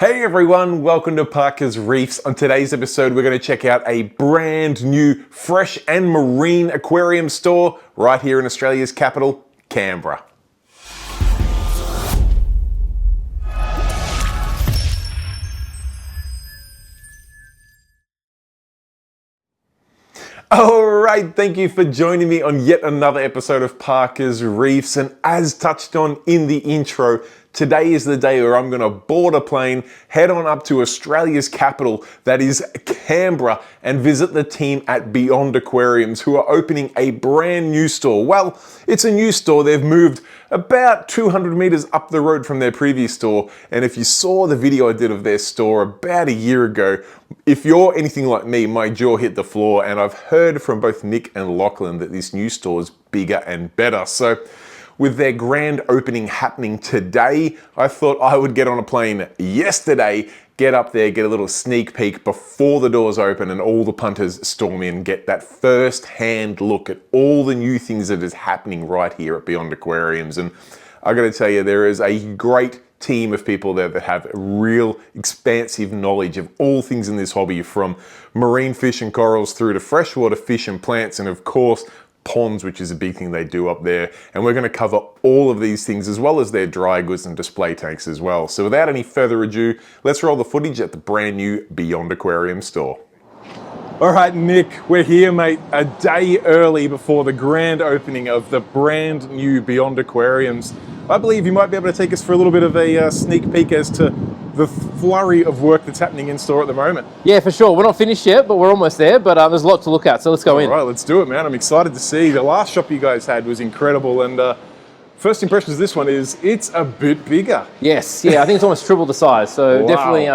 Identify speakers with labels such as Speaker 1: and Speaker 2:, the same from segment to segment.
Speaker 1: Hey everyone, welcome to Parker's Reefs. On today's episode, we're going to check out a brand new fresh and marine aquarium store right here in Australia's capital, Canberra. Alright, thank you for joining me on yet another episode of Parker's Reefs, and as touched on in the intro, today is the day where I'm going to board a plane, head on up to Australia's capital, that is Canberra, and visit the team at Beyond Aquariums who are opening a brand new store. Well, it's a new store. They've moved about 200 meters up the road from their previous store, and if you saw the video I did of their store about a year ago, if you're anything like me, my jaw hit the floor, and I've heard from both Nick and Lachlan that this new store is bigger and better. So with their grand opening happening today, I thought I would get on a plane yesterday, get up there, get a little sneak peek before the doors open and all the punters storm in, get that first-hand look at all the new things that is happening right here at Beyond Aquariums. And I gotta tell you, there is a great team of people there that have real expansive knowledge of all things in this hobby, from marine fish and corals through to freshwater fish and plants, and of course ponds, which is a big thing they do up there. And we're going to cover all of these things as well as their dry goods and display tanks as well. So without any further ado, let's roll the footage at the brand new Beyond Aquarium store. All right, Nick, we're here, mate, a day early before the grand opening of the brand new Beyond Aquariums. I believe you might be able to take us for a little bit of a sneak peek as to the flurry of work that's happening in store at the moment.
Speaker 2: Yeah, for sure. We're not finished yet, but we're almost there. But there's a lot to look at, so let's go in.
Speaker 1: All right, let's do it, man. I'm excited to see. The last shop you guys had was incredible, and first impressions of this one is it's a bit bigger.
Speaker 2: Yes, yeah, I think it's almost triple the size. So
Speaker 1: Wow.
Speaker 2: definitely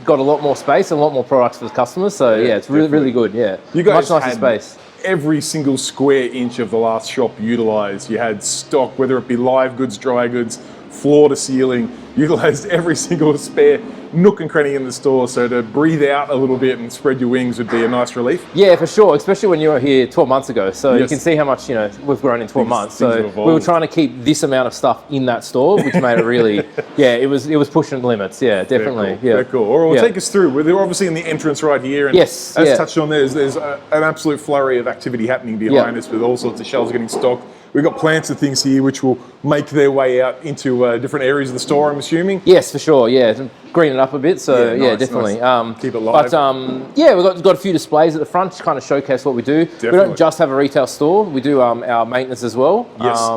Speaker 2: got a lot more space and a lot more products for the customers. So yeah, it's really, really good. Yeah,
Speaker 1: You guys
Speaker 2: much nicer
Speaker 1: had
Speaker 2: space.
Speaker 1: every single square inch of the last shop utilized. You had stock, whether it be live goods, dry goods, floor to ceiling, utilized every single spare nook and cranny in the store. So to breathe out a little bit and spread your wings would be a nice relief.
Speaker 2: Yeah, for sure, especially when you were here 12 months ago. So
Speaker 1: Yes.
Speaker 2: you can see how much, we've grown in 12 months.
Speaker 1: things
Speaker 2: So
Speaker 1: have
Speaker 2: we
Speaker 1: evolved.
Speaker 2: were trying to keep this amount of stuff in that store, which made it really, yeah, it was pushing the limits. Yeah, definitely.
Speaker 1: Very cool. Very cool. All right, well, take us through. We're obviously in the entrance right here. And
Speaker 2: Yes,
Speaker 1: as
Speaker 2: yeah.
Speaker 1: touched on, there's an absolute flurry of activity happening behind us with all sorts of shelves getting stocked. We've got plants and things here which will make their way out into different areas of the store, I'm assuming.
Speaker 2: Yes, for sure. Yeah, to green it up a bit. So
Speaker 1: Yeah,
Speaker 2: yeah,
Speaker 1: nice,
Speaker 2: definitely.
Speaker 1: nice. Keep it live.
Speaker 2: But yeah, we've got a few displays at the front to kind of showcase what we do.
Speaker 1: Definitely.
Speaker 2: We don't just have a retail store. We do our maintenance as well.
Speaker 1: Yes.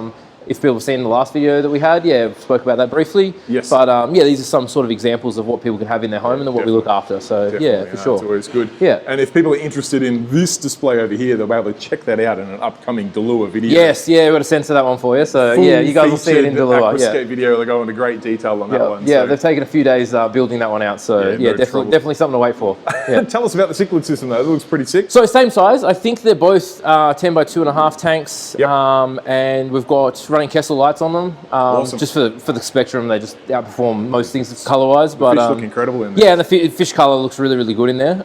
Speaker 2: If people have seen the last video that we had, yeah, we spoke about that briefly.
Speaker 1: Yes.
Speaker 2: But yeah, these are some sort of examples of what people can have in their home and what we look after. So
Speaker 1: Definitely,
Speaker 2: yeah, for sure.
Speaker 1: It's always good.
Speaker 2: Yeah.
Speaker 1: And if people are interested in this display over here, they'll be able to check that out in an upcoming Delua video.
Speaker 2: Yes, yeah, we've got a censor that one for you. So yeah, you guys will see it in Delua.
Speaker 1: Aquascape
Speaker 2: Yeah.
Speaker 1: video. They'll go into great detail on that one.
Speaker 2: Yeah,
Speaker 1: so.
Speaker 2: they've taken a few days building that one out. So
Speaker 1: Yeah,
Speaker 2: yeah,
Speaker 1: no
Speaker 2: definitely,
Speaker 1: trouble.
Speaker 2: definitely something to wait for. Yeah.
Speaker 1: Tell us about the cichlid system though. It looks pretty sick.
Speaker 2: So same size. I think they're both 10 by 2.5 tanks,
Speaker 1: Yep.
Speaker 2: and we've got running Kessel lights on them.
Speaker 1: Awesome.
Speaker 2: Just for the spectrum, they just outperform most things color-wise. But
Speaker 1: Fish look incredible in there.
Speaker 2: yeah, and the fish color looks really, really good in there.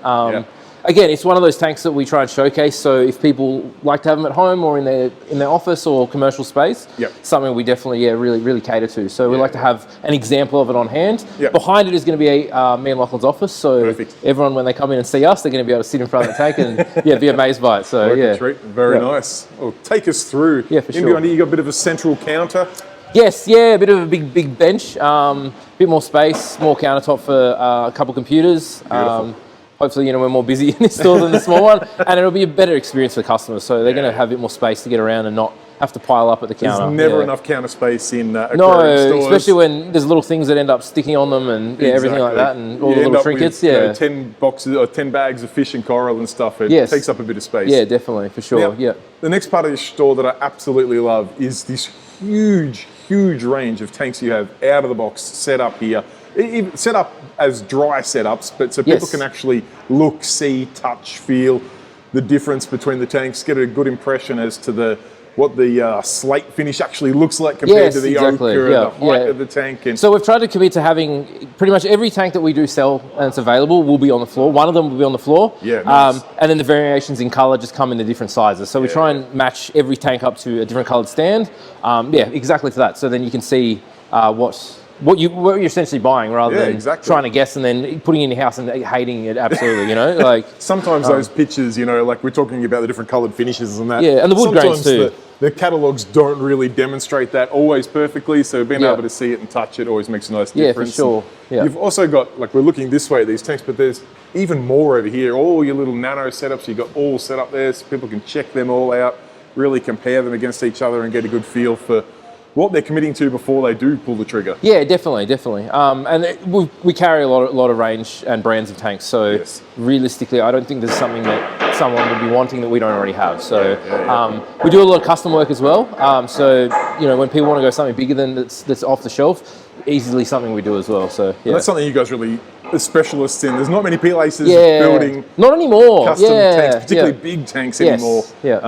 Speaker 2: Again, it's one of those tanks that we try and showcase. So if people like to have them at home or in their office or commercial space,
Speaker 1: Yep.
Speaker 2: something we definitely really cater to. So we like to have an example of it on hand.
Speaker 1: Yep.
Speaker 2: Behind it is going to be me and Lachlan's office. So
Speaker 1: Perfect.
Speaker 2: everyone, when they come in and see us, they're going to be able to sit in front of the tank and be amazed by it. So yeah.
Speaker 1: Treat. Very
Speaker 2: Yeah.
Speaker 1: nice. Well, take us through.
Speaker 2: Yeah, for
Speaker 1: In
Speaker 2: sure.
Speaker 1: behind here, you got a bit of a central counter.
Speaker 2: Yes, yeah, a bit of a big bench, bit more space, more countertop for a couple computers.
Speaker 1: Beautiful.
Speaker 2: Hopefully, we're more busy in this store than the small one, and it'll be a better experience for customers. So they're going to have a bit more space to get around and not have to pile up at the counter.
Speaker 1: There's never
Speaker 2: Yeah.
Speaker 1: enough counter space in aquarium
Speaker 2: No,
Speaker 1: stores.
Speaker 2: especially when there's little things that end up sticking on them and everything like that, and all
Speaker 1: You
Speaker 2: the
Speaker 1: end
Speaker 2: little
Speaker 1: up
Speaker 2: trinkets.
Speaker 1: with, 10 boxes or 10 bags of fish and coral and stuff. It
Speaker 2: Yes.
Speaker 1: takes up a bit of space.
Speaker 2: Yeah, definitely, for sure.
Speaker 1: Now,
Speaker 2: Yeah.
Speaker 1: The next part of this store that I absolutely love is this huge range of tanks you have out of the box set up here. Set up as dry setups, but so people
Speaker 2: Yes.
Speaker 1: can actually look, see, touch, feel the difference between the tanks, get a good impression as to what the slate finish actually looks like compared
Speaker 2: Yes,
Speaker 1: to the
Speaker 2: exactly.
Speaker 1: ochre
Speaker 2: Yeah,
Speaker 1: and the height
Speaker 2: yeah.
Speaker 1: of the tank. And
Speaker 2: So we've tried to commit to having pretty much every tank that we do sell and it's available will be on the floor. One of them will be on the floor.
Speaker 1: Yeah, nice.
Speaker 2: And then the variations in colour just come in the different sizes. So we try and match every tank up to a different coloured stand. Yeah, exactly to that. So then you can see what what you're essentially buying rather than
Speaker 1: exactly.
Speaker 2: trying to guess and then putting it in your house and hating it absolutely, you know? Like
Speaker 1: sometimes those pictures, you know, like we're talking about the different coloured finishes and that.
Speaker 2: Yeah, and the wood grains too.
Speaker 1: The catalogues don't really demonstrate that always perfectly, so being able to see it and touch it always makes a nice difference.
Speaker 2: Yeah, for sure. Yeah.
Speaker 1: You've also got, like we're looking this way at these tanks, but there's even more over here. All your little nano setups, you've got all set up there so people can check them all out, really compare them against each other and get a good feel for what they're committing to before they do pull the trigger.
Speaker 2: Yeah, definitely. And we carry a lot of range and brands of tanks. So realistically, I don't think there's something that someone would be wanting that we don't already have. So we do a lot of custom work as well. So you know, when people want to go something bigger than that's off the shelf, easily something we do as well. So
Speaker 1: And that's something you guys really are specialists in. There's not many places building
Speaker 2: not anymore.
Speaker 1: Custom tanks, particularly big tanks anymore.
Speaker 2: Yeah.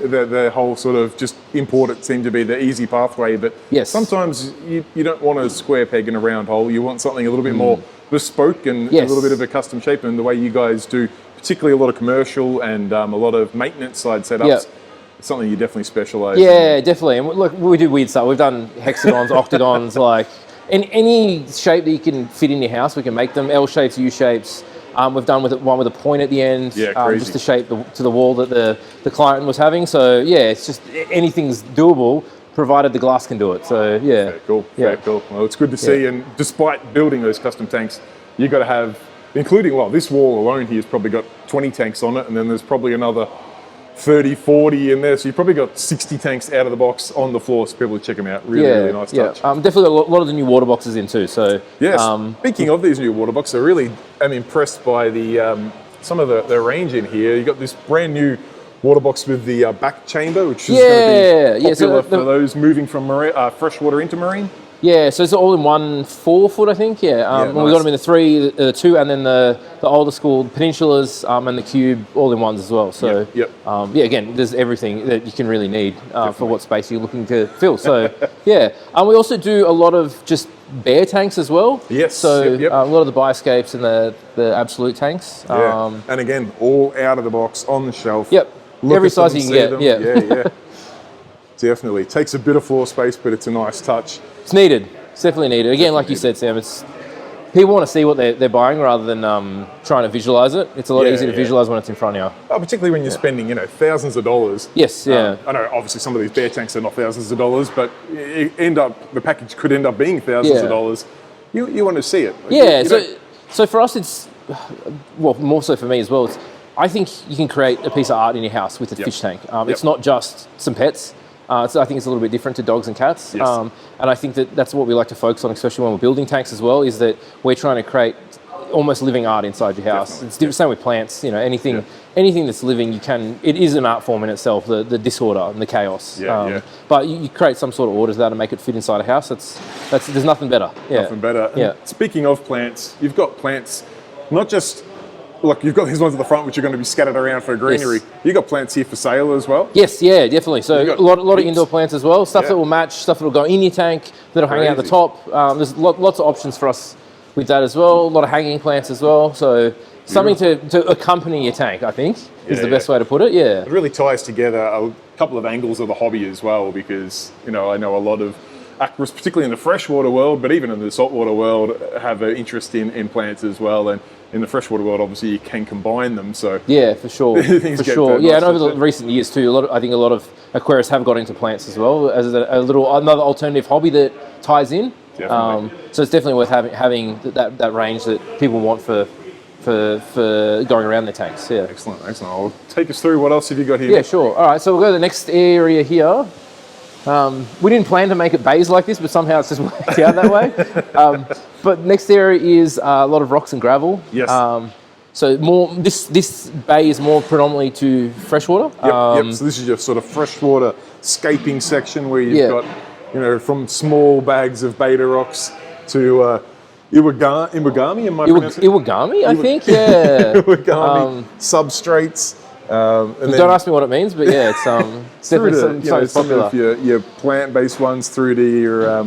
Speaker 1: The whole sort of just import it seemed to be the easy pathway, but sometimes you don't want a square peg in a round hole. You want something a little bit more bespoke and a little bit of a custom shape, and the way you guys do, particularly a lot of commercial and a lot of maintenance side setups. It's something you definitely specialise in.
Speaker 2: Yeah, definitely. And look, we do weird stuff. We've done hexagons, octagons, like in any shape that you can fit in your house, we can make them. L shapes, U shapes. We've done one with a point at the end, just to shape to the wall that the client was having. So yeah, it's just anything's doable, provided the glass can do it. So yeah.
Speaker 1: Very cool. Very cool. Well, it's good to see. And despite building those custom tanks, you've got to have, including, well, this wall alone here has probably got 20 tanks on it, and then there's probably another 30, 40 in there. So you've probably got 60 tanks out of the box on the floor, so people to check them out. Really nice touch.
Speaker 2: Definitely a lot of the new water boxes in too. So
Speaker 1: yes. Speaking of these new water boxes, I really am impressed by the some of the range in here. You got this brand new water box with the back chamber, which is going to be popular for those moving from freshwater into marine.
Speaker 2: Yeah, so it's all in one 4 foot, I think. Yeah,
Speaker 1: nice.
Speaker 2: We got them in the 3, the 2, and then the older school peninsulas and the cube all in ones as well. So again, there's everything that you can really need for what space you're looking to fill. So we also do a lot of just bare tanks as well.
Speaker 1: Yes.
Speaker 2: So a lot of the Bioscapes and the absolute tanks.
Speaker 1: And again, all out of the box on the shelf.
Speaker 2: Yep. Every size you can get.
Speaker 1: Yeah. Definitely. It takes a bit of floor space, but it's a nice touch.
Speaker 2: It's needed. It's definitely needed. Again, like you said, Sam, it's people want to see what they're buying rather than trying to visualize it. It's a lot easier to visualize when it's in front of you.
Speaker 1: Oh, particularly when you're spending, thousands of dollars.
Speaker 2: Yes,
Speaker 1: I know, obviously, some of these bare tanks are not thousands of dollars, but the package could end up being thousands of dollars. You want to see it.
Speaker 2: So for us, it's more so for me as well. I think you can create a piece of art in your house with a fish tank. It's not just some pets. So I think it's a little bit different to dogs and cats.
Speaker 1: Yes.
Speaker 2: And I think that's what we like to focus on, especially when we're building tanks as well, is that we're trying to create almost living art inside your house.
Speaker 1: Definitely.
Speaker 2: It's the same with plants. Anything that's living, it is an art form in itself, the disorder and the chaos. But you create some sort of order to that and make it fit inside a house. There's nothing better.
Speaker 1: Nothing better. And speaking of plants, you've got plants, not just... Look, you've got these ones at the front which are going to be scattered around for greenery. You've got plants here for sale as well?
Speaker 2: Yes, definitely. So a lot of indoor plants as well. Stuff that will match, stuff that will go in your tank, that'll hang out the top. There's lots of options for us with that as well. A lot of hanging plants as well. So something to accompany your tank, I think, is the best way to put it. Yeah.
Speaker 1: It really ties together a couple of angles of the hobby as well, because, I know a lot of aquarists, particularly in the freshwater world, but even in the saltwater world, have an interest in plants as well. And in the freshwater world, obviously, you can combine them. So
Speaker 2: for sure. And over the recent years too, I think a lot of aquarists have got into plants as well as another alternative hobby that ties in.
Speaker 1: Definitely.
Speaker 2: So it's definitely worth having that range that people want for going around their tanks. Yeah.
Speaker 1: Excellent. I'll take us through what else have you got here?
Speaker 2: Yeah, sure. All right, so we'll go to the next area here. We didn't plan to make it bays like this, but somehow it's just worked out that way. But next area is a lot of rocks and gravel.
Speaker 1: Yes.
Speaker 2: So this bay is more predominantly to freshwater.
Speaker 1: Yep. So this is your sort of freshwater scaping section where you've got, from small bags of beta rocks to Iwagami, am I pronouncing it?
Speaker 2: Iwagami, I think, yeah.
Speaker 1: Iwagami substrates.
Speaker 2: Don't ask me what it means, but it's definitely something
Speaker 1: some of your plant-based ones through to your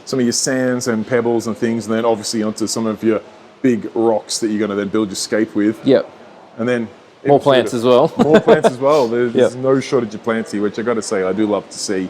Speaker 1: some of your sands and pebbles and things, and then obviously onto some of your big rocks that you're going to then build your scape with.
Speaker 2: Yep.
Speaker 1: And then
Speaker 2: more plants as well.
Speaker 1: More plants as well. There's no shortage of plants here, which I got to say I do love to see.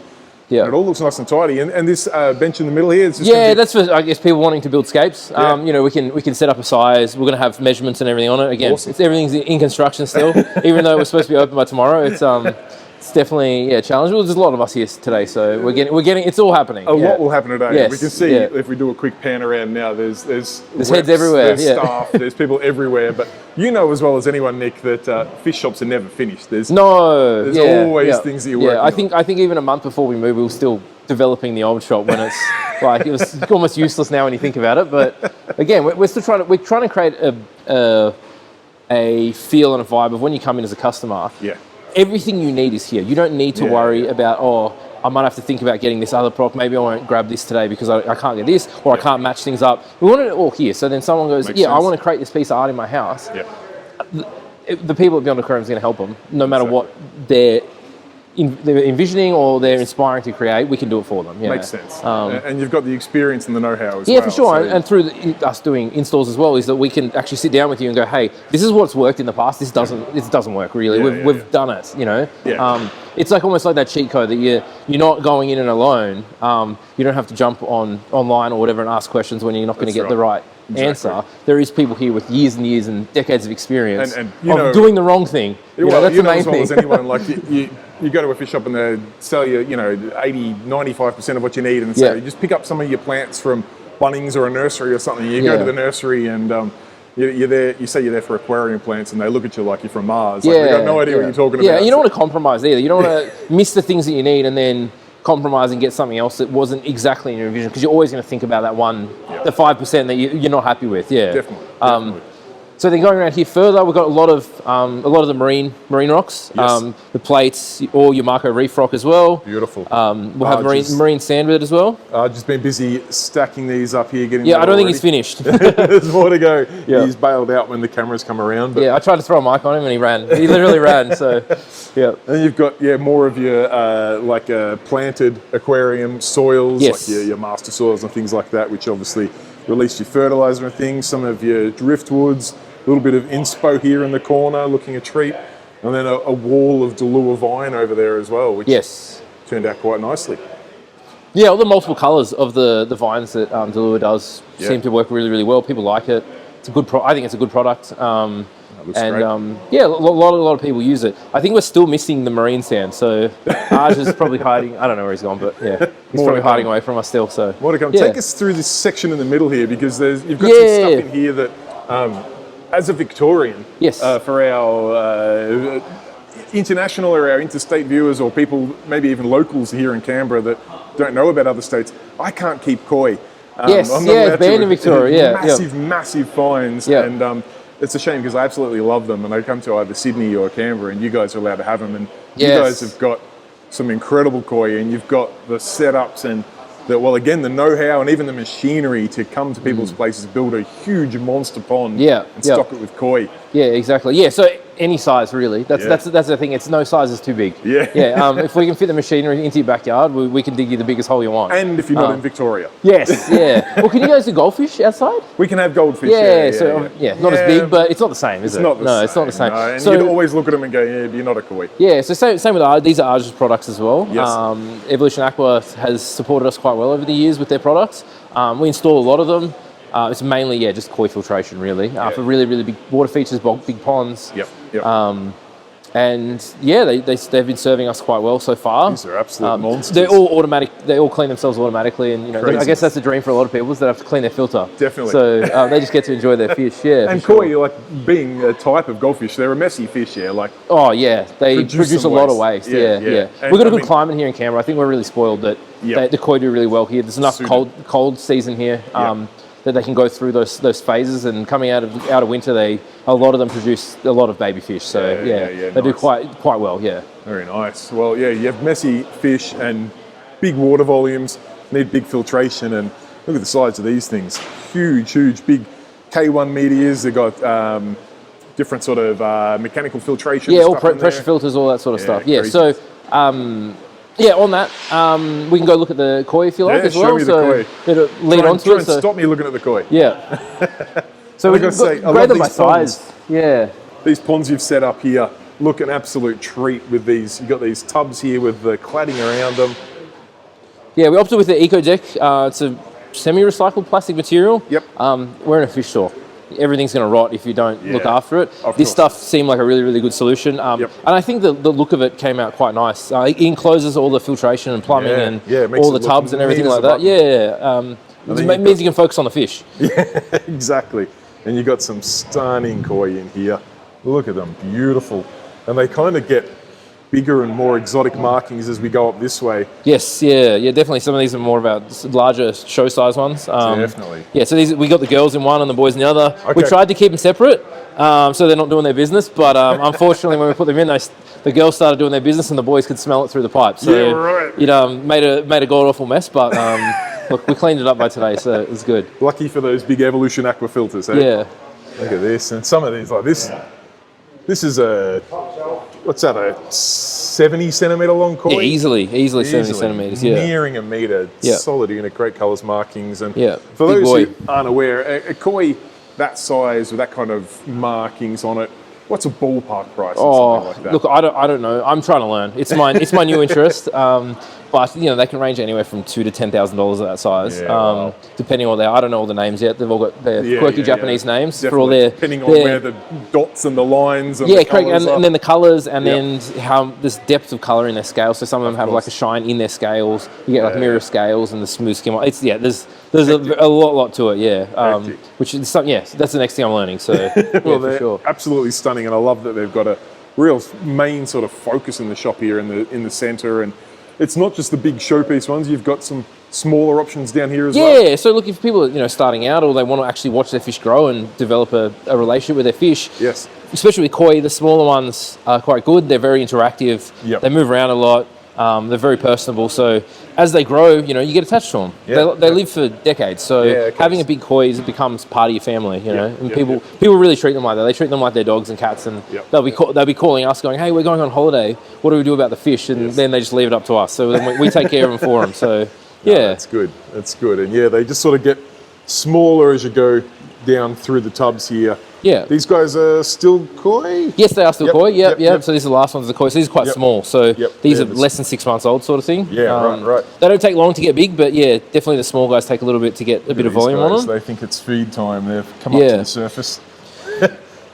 Speaker 2: Yeah.
Speaker 1: It all looks nice and tidy. And this bench in the middle here is just
Speaker 2: that's for, I guess, people wanting to build scapes. You know, we can set up a size. We're going to have measurements and everything on it. Again,
Speaker 1: awesome.
Speaker 2: Everything's in construction still, even though we're supposed to be open by tomorrow. It's definitely challenging. Well, there's a lot of us here today, so we're getting it's all happening.
Speaker 1: A lot will happen today.
Speaker 2: Yes,
Speaker 1: we can see if we do a quick pan around now. There's reps,
Speaker 2: heads everywhere.
Speaker 1: There's staff. There's people everywhere. But you know as well as anyone, Nick, that fish shops are never finished. There's always things that you're working on.
Speaker 2: I think even a month before we moved, we were still developing the old shop when it's like it was almost useless now when you think about it. But again, we're still trying to create a feel and a vibe of when you come in as a customer.
Speaker 1: Yeah.
Speaker 2: Everything you need is here. You don't need to worry about, I might have to think about getting this other product. Maybe I won't grab this today because I can't get this, or I can't match things up. We want it all here. So then someone goes, I want to create this piece of art in my house.
Speaker 1: Yeah.
Speaker 2: The people at Beyond Aquariums are going to help them, no matter what they're envisioning or they're inspiring to create. We can do it for them.
Speaker 1: Makes sense. And you've got the experience and the know-how as well.
Speaker 2: Yeah, for sure. And through us doing installs as well, is that we can actually sit down with you and go, hey, this is what's worked in the past. This doesn't work really. We've done it. You know. Yeah. It's like almost like that cheat code that you're not going in and alone. You don't have to jump online or whatever and ask questions when you're not going to get the right answer. There is people here with years and years and decades of experience of doing the wrong thing. That's the main
Speaker 1: as well
Speaker 2: thing.
Speaker 1: As anyone, like you go to a fish shop and they sell you, 80, 95% of what you need, and say, you just pick up some of your plants from Bunnings or a nursery or something. You go to the nursery and you're there. You say you're there for aquarium plants, and they look at you like you're from Mars. Like, they got no idea what you're talking about.
Speaker 2: Yeah, you don't want to compromise either. You don't want to miss the things that you need and then compromise and get something else that wasn't exactly in your vision, because you're always going to think about that the 5% that you're not happy with. Yeah,
Speaker 1: definitely.
Speaker 2: So then going around here further, we've got a lot of the marine rocks, the plates, all your Marco Reef rock as well.
Speaker 1: Beautiful.
Speaker 2: We'll have marine sand with it as well.
Speaker 1: I've just been busy stacking these up here, getting.
Speaker 2: Yeah, I don't think he's finished.
Speaker 1: There's more to go. Yeah. He's bailed out when the cameras come around. But
Speaker 2: I tried to throw a mic on him and he ran. He literally ran. So, yeah.
Speaker 1: And you've got more of your planted aquarium soils, like your master soils and things like that, which obviously release your fertilizer and things. Some of your driftwoods. A little bit of inspo here in the corner, looking a treat, and then a wall of Delua vine over there as well, which turned out quite nicely.
Speaker 2: Yeah, all the multiple colours of the vines that Delua does seem to work really, really well. People like it. It's a good. I think it's a good product.
Speaker 1: Looks great.
Speaker 2: A lot of people use it. I think we're still missing the marine sand, so Arj is probably hiding. I don't know where he's gone, but he's probably hiding away from us still. So
Speaker 1: more to come. Take us through this section in the middle here, because you've got some stuff in here that. As a Victorian, for our international or our interstate viewers, or people, maybe even locals here in Canberra that don't know about other states, I can't keep koi.
Speaker 2: It's banned in Victoria.
Speaker 1: Massive fines, and it's a shame because I absolutely love them, and I come to either Sydney or Canberra, and you guys are allowed to have them, and you guys have got some incredible koi, and you've got the setups and the know-how and even the machinery to come to people's places, build a huge monster pond and stock it with koi.
Speaker 2: Yeah, exactly. Yeah, so any size really. That's the thing. It's no size is too big. If we can fit the machinery into your backyard, we can dig you the biggest hole you want.
Speaker 1: And if you're not in Victoria.
Speaker 2: Yes, Well, can you guys do goldfish outside?
Speaker 1: We can have goldfish.
Speaker 2: Not as big, but it's not the same, is it? It's not the same.
Speaker 1: No, and so, you'd always look at them and go, you're not a koi.
Speaker 2: Yeah, so same with these are Arj's products as well. Yes. Evolution Aqua has supported us quite well over the years with their products. We install a lot of them. It's mainly just koi filtration really for really, really big water features, big ponds. They've been serving us quite well so far.
Speaker 1: These are absolute monsters.
Speaker 2: They're all automatic. They all clean themselves automatically, and I guess that's the dream for a lot of people, is they have to clean their filter.
Speaker 1: Definitely.
Speaker 2: So they just get to enjoy their fish. Yeah.
Speaker 1: And koi, like being a type of goldfish, they're a messy fish. They
Speaker 2: produce a lot of waste. We've got a good climate here in Canberra. I think we're really spoiled that the koi do really well here. There's enough cold season here. That they can go through those phases, and coming out of winter, a lot of them produce a lot of baby fish. So they do quite well. Yeah.
Speaker 1: Very nice. Well, you have messy fish and big water volumes, need big filtration, and look at the size of these things. Huge, big K1 meteors. They've got different sort of mechanical filtration.
Speaker 2: All pressure filters, all that sort of stuff. Yeah. So. On that, we can go look at the koi if you like as well.
Speaker 1: Show me the koi.
Speaker 2: Lead on to it.
Speaker 1: Stop me looking at the koi.
Speaker 2: Yeah. So we can grade them by size. Yeah.
Speaker 1: These ponds you've set up here look an absolute treat with these. You've got these tubs here with the cladding around them.
Speaker 2: Yeah, we opted with the Eco Deck. It's a semi-recycled plastic material.
Speaker 1: Yep.
Speaker 2: We're in a fish store. Everything's going to rot if you don't look after it.
Speaker 1: Of
Speaker 2: this
Speaker 1: course.
Speaker 2: stuff seemed like a really, really good solution. And I think the look of it came out quite nice. It encloses all the filtration and plumbing and all the tubs and everything like that. It means you can focus on the fish.
Speaker 1: Yeah, exactly. And you got some stunning koi in here. Look at them, beautiful. And they kind of get bigger and more exotic markings as we go up this way.
Speaker 2: Yes, yeah, definitely. Some of these are more about larger show size ones.
Speaker 1: Definitely.
Speaker 2: Yeah, so we got the girls in one and the boys in the other.
Speaker 1: Okay.
Speaker 2: We tried to keep them separate, so they're not doing their business. But unfortunately, when we put them in, the girls started doing their business and the boys could smell it through the pipe. So it made a god awful mess. But look, we cleaned it up by today, so it was good.
Speaker 1: Lucky for those big Evolution aqua filters, eh?
Speaker 2: Yeah.
Speaker 1: Look at this, and some of these like this. This is a, what's that, a 70 centimetre long koi?
Speaker 2: Yeah, easily 70 centimetres, yeah.
Speaker 1: Nearing a metre, solid unit, great colours, markings. And for
Speaker 2: big
Speaker 1: those
Speaker 2: boy.
Speaker 1: who aren't aware, a koi that size with that kind of markings on it, what's a ballpark price or something like that?
Speaker 2: Look, I don't know. I'm trying to learn. It's my new interest. But they can range anywhere from $2,000 to $10,000 at that size, depending on I don't know all the names yet. They've all got their quirky Japanese names for all their
Speaker 1: depending on where the dots and the lines and the
Speaker 2: correct,
Speaker 1: colours are.
Speaker 2: and then the colours, and then how there's depth of colour in their scales. So some of them have like a shine in their scales. You get like mirror scales and the smooth skin. It's there's a lot to it. Which is that's the next thing I'm learning. So
Speaker 1: well,
Speaker 2: for sure,
Speaker 1: absolutely stunning, and I love that they've got a real main sort of focus in the shop here in the centre. And it's not just the big showpiece ones. You've got some smaller options down here as well.
Speaker 2: Yeah, so look, if people are starting out or they want to actually watch their fish grow and develop a relationship with their fish,
Speaker 1: yes,
Speaker 2: especially with koi, the smaller ones are quite good. They're very interactive.
Speaker 1: Yep.
Speaker 2: They move around a lot. They're very personable. So as they grow, you get attached to them. They live for decades. So having a big koi becomes part of your family. And people really treat them like that. They treat them like their dogs and cats, and they'll be calling us, going, "Hey, we're going on holiday. What do we do about the fish?" And then they just leave it up to us. So then we take care of them for them. So
Speaker 1: that's good. That's good. And they just sort of get smaller as you go down through the tubs here.
Speaker 2: Yeah.
Speaker 1: These guys are still koi?
Speaker 2: Yes, they are still koi. Yep. So this is the last one's the koi. So these are quite small. So these are less than 6 months old, sort of thing.
Speaker 1: Yeah, right.
Speaker 2: They don't take long to get big, but definitely the small guys take a little bit to get a bit of volume on them.
Speaker 1: They think it's feed time. They've come up to the surface.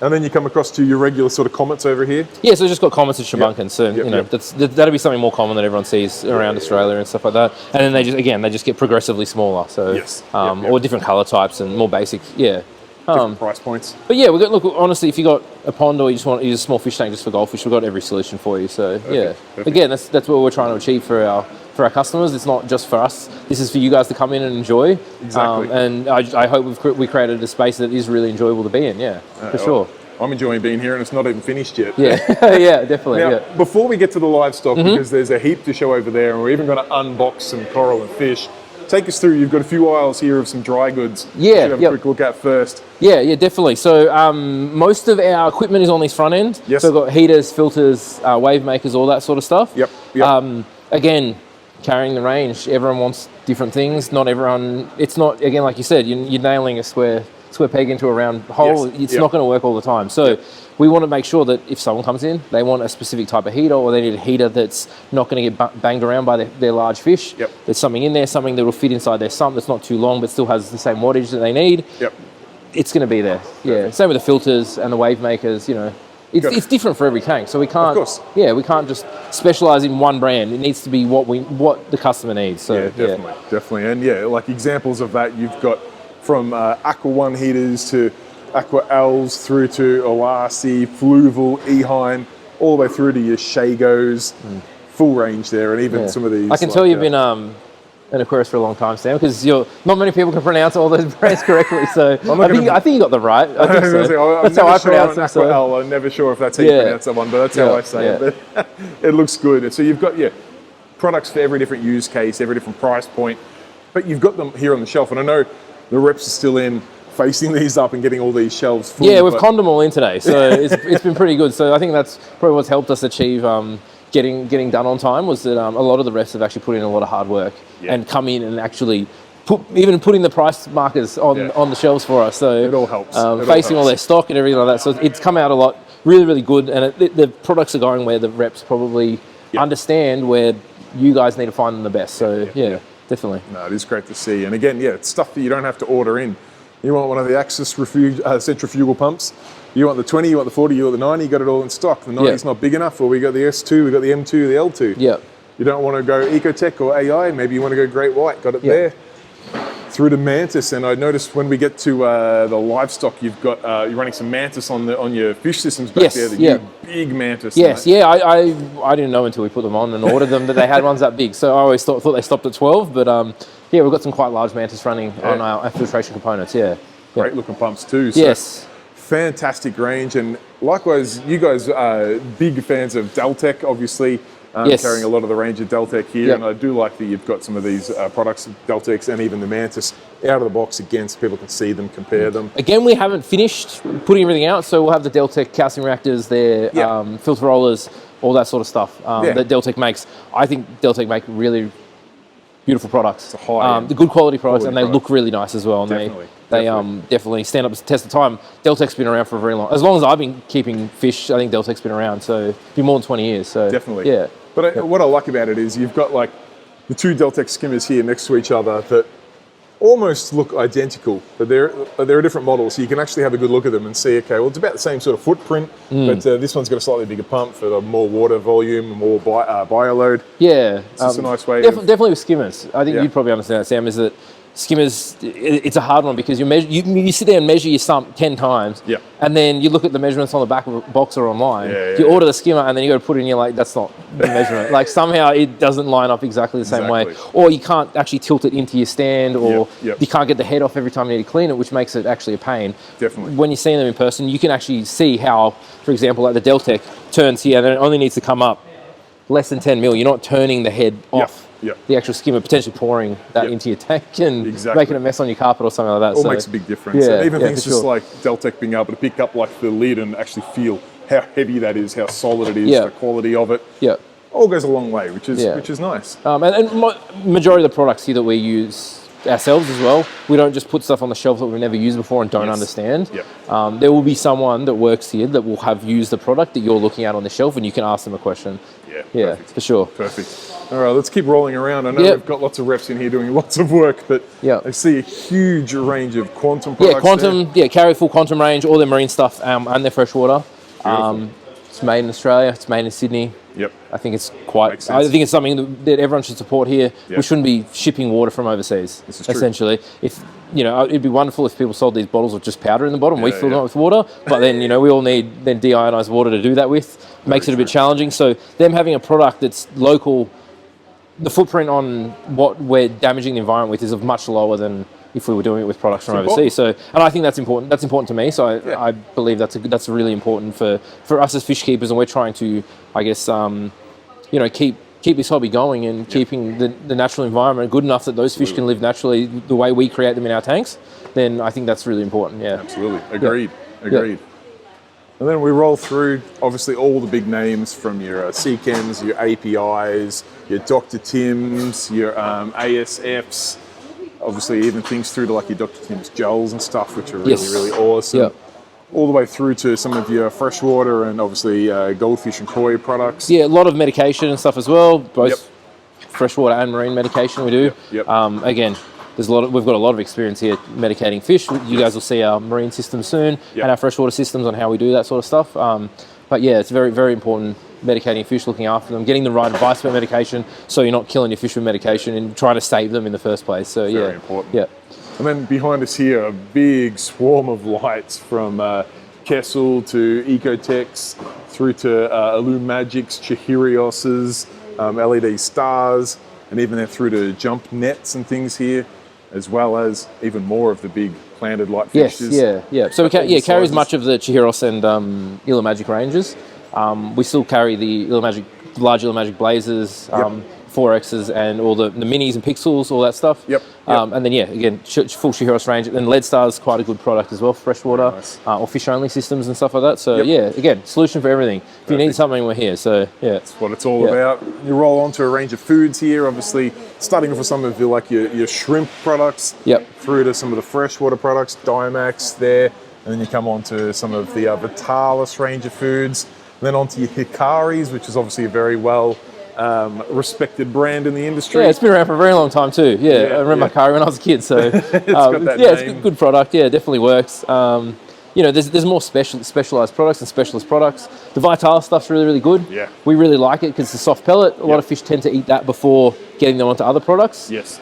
Speaker 1: And then you come across to your regular sort of comets over here.
Speaker 2: Yeah, so we've just got comets and shambunkans. So that'll be something more common that everyone sees around Australia and stuff like that. And then they just get progressively smaller. So or different colour types and more basic. Yeah.
Speaker 1: Different price points.
Speaker 2: But look, honestly, if you got a pond or you just want to use a small fish tank just for goldfish, we've got every solution for you. So Perfect. Again, that's what we're trying to achieve for our customers. It's not just for us. This is for you guys to come in and enjoy.
Speaker 1: Exactly.
Speaker 2: And I hope we created a space that is really enjoyable to be in. Yeah, for sure.
Speaker 1: I'm enjoying being here, and it's not even finished yet.
Speaker 2: Yeah, definitely.
Speaker 1: Now, before we get to the livestock, because there's a heap to show over there, and we're even going to unbox some coral and fish. Take us through. You've got a few aisles here of some dry goods.
Speaker 2: Yeah,
Speaker 1: have a quick look at first.
Speaker 2: Yeah, definitely. So most of our equipment is on this front end.
Speaker 1: Yes.
Speaker 2: So we've got heaters, filters, wave makers, all that sort of stuff.
Speaker 1: Yep.
Speaker 2: Again, carrying the range. Everyone wants different things. Not everyone. It's not, again, like you said, you're nailing a square peg into a round hole. It's not going to work all the time. So we want to make sure that if someone comes in, they want a specific type of heater, or they need a heater that's not going to get banged around by their large fish.
Speaker 1: Yep.
Speaker 2: There's something in there, something that will fit inside their sump that's not too long but still has the same wattage that they need.
Speaker 1: Yep.
Speaker 2: It's going to be there. Yeah. Same with the filters and the wave makers. It's different for every tank. So we can't.
Speaker 1: Of course.
Speaker 2: Yeah, we can't just specialize in one brand. It needs to be what the customer needs. So
Speaker 1: definitely. And like examples of that, you've got from Aqua One heaters to Aqua L's through to Oasi, Fluval, Ehine, all the way through to your Shagos, full range there, and even some of these.
Speaker 2: I can tell you've been an aquarist for a long time, Sam, because not many people can pronounce all those brands correctly. So I think you got them right. I think so. That's how I pronounce them.
Speaker 1: Aqua L, I'm never sure if that's how you pronounce that one, but that's how I say it. But it looks good. So you've got products for every different use case, every different price point, but you've got them here on the shelf, and I know the reps are still in facing these up and getting all these shelves full.
Speaker 2: Yeah, we've conned them all in today, so it's been pretty good. So I think that's probably what's helped us achieve getting done on time, was that a lot of the reps have actually put in a lot of hard work and come in and actually putting the price markers on the shelves for us. So
Speaker 1: it all helps.
Speaker 2: Facing all their stock and everything like that. So it's come out a lot, really, really good, and the products are going where the reps probably understand where you guys need to find them the best. So yeah, definitely.
Speaker 1: No, it is great to see. And again, yeah, it's stuff that you don't have to order in. You want one of the Axis centrifugal pumps, you want the 20, you want the 40, you want the 90, you got it all in stock. The 90's not big enough, or we got the S2, we got the M2, the L2.
Speaker 2: Yeah.
Speaker 1: You don't want to go Ecotech or AI, maybe you want to go Great White, got it there. Through to Mantis, and I noticed when we get to the livestock, you've got you're running some Mantis on your fish systems back there. The big Mantis.
Speaker 2: Yes, I didn't know until we put them on and ordered them that they had ones that big. So I always thought they stopped at 12, but yeah, we've got some quite large Mantis running on our filtration components. Yeah,
Speaker 1: great looking pumps too. So
Speaker 2: yes,
Speaker 1: fantastic range, and likewise, you guys are big fans of Deltec, obviously. Carrying a lot of the range of Deltec here, and I do like that you've got some of these products, Deltecs and even the Mantis, out of the box again, so people can see them, compare them.
Speaker 2: Again, we haven't finished putting everything out, so we'll have the Deltec calcium reactors, their filter rollers, all that sort of stuff that Deltec makes. I think Deltec make really beautiful products.
Speaker 1: It's a high
Speaker 2: the good quality products, and they look really nice as well. And they definitely stand up to the test of time. Deltec's been around for a very long, as long as I've been keeping fish. I think Deltec's been around, so be more than 20 years. So
Speaker 1: definitely,
Speaker 2: yeah.
Speaker 1: But what I like about it is you've got like the two Deltec skimmers here next to each other that almost look identical, but they're different models. So you can actually have a good look at them and see, okay, well, it's about the same sort of footprint, but this one's got a slightly bigger pump for the more water volume, more bio load.
Speaker 2: Yeah,
Speaker 1: it's just a nice way.
Speaker 2: Definitely with skimmers. I think you'd probably understand that, Sam. Is that skimmers? It's a hard one because you sit there and measure your sump 10 times, and then you look at the measurements on the back of a box or online. You order the skimmer, and then you got to put it in. You're like, that's not the measurement. Like somehow it doesn't line up exactly the same way, or you can't actually tilt it into your stand, or you can't get the head off every time you need to clean it, which makes it actually a pain.
Speaker 1: Definitely.
Speaker 2: When you're seeing them in person, you can actually see how, for example, like the Deltec turns here, and then it only needs to come up less than 10 mil. You're not turning the head off. The actual skimmer, potentially pouring that into your tank and making a mess on your carpet or something like that.
Speaker 1: All makes a big difference. And even things just like Deltec being able to pick up like the lid and actually feel how heavy that is, how solid it is, the quality of it. All goes a long way, which is nice.
Speaker 2: And majority of the products here that we use ourselves as well, we don't just put stuff on the shelf that we've never used before and don't understand. There will be someone that works here that will have used the product that you're looking at on the shelf, and you can ask them a question. Yeah, for sure.
Speaker 1: Perfect. All right, let's keep rolling around. I know we've got lots of reps in here doing lots of work, but I see a huge range of quantum products.
Speaker 2: Carry full quantum range, all their marine stuff and their freshwater. It's made in Australia, it's made in Sydney. I think it's something that everyone should support here. We shouldn't be shipping water from overseas, essentially. If it'd be wonderful if people sold these bottles with just powder in the bottom. We fill them up with water, but then we all need then deionized water to do that with. Makes it a bit challenging. So them having a product that's local, the footprint on what we're damaging the environment with is much lower than if we were doing it with products from overseas. So, and I think that's important. That's important to me. So I believe that's really important for us as fish keepers, and we're trying to, I guess, keep this hobby going and keeping the natural environment good enough that those fish can live naturally the way we create them in our tanks. Then I think that's really important. Yeah,
Speaker 1: absolutely. Agreed. And then we roll through, obviously, all the big names from your CChems, your APIs, your Dr. Tim's, your ASFs, obviously even things through to like your Dr. Tim's gels and stuff, which are really awesome. All the way through to some of your freshwater and obviously goldfish and koi products.
Speaker 2: Yeah, a lot of medication and stuff as well, both freshwater and marine medication we do. Again, we've got a lot of experience here medicating fish. You guys will see our marine system soon and our freshwater systems on how we do that sort of stuff. But yeah, it's very, very important medicating fish, looking after them, getting the right advice about medication so you're not killing your fish with medication and trying to save them in the first place. So
Speaker 1: very important. And then behind us here, a big swarm of lights from Kessel to Ecotex through to Illumagics, Chihirioses, LED stars, and even then through to jump nets and things here, as well as even more of the big planted light fixtures.
Speaker 2: So we carry as much of the Chihiros and Illumagic ranges. We still carry the large Illumagic blazers, 4Xs and all the minis and pixels, all that stuff. And then again, full Chihiros range. And Lead Star's quite a good product as well for freshwater or fish only systems and stuff like that. So again, solution for everything. If you need something, we're here. So
Speaker 1: that's what it's all about. You roll onto a range of foods here, obviously starting off with some of your shrimp products, through to some of the freshwater products, Dimax there, and then you come on to some of the Vitalis range of foods, and then onto your Hikaris, which is obviously a very well respected brand in the industry.
Speaker 2: Yeah, it's been around for a very long time too. Yeah, I remember my car when I was a kid. So it's a good product. Yeah, it definitely works. There's more specialized products and specialist products. The Vital stuff's really, really good.
Speaker 1: Yeah.
Speaker 2: We really like it because it's a soft pellet. A lot of fish tend to eat that before getting them onto other products.
Speaker 1: Yes.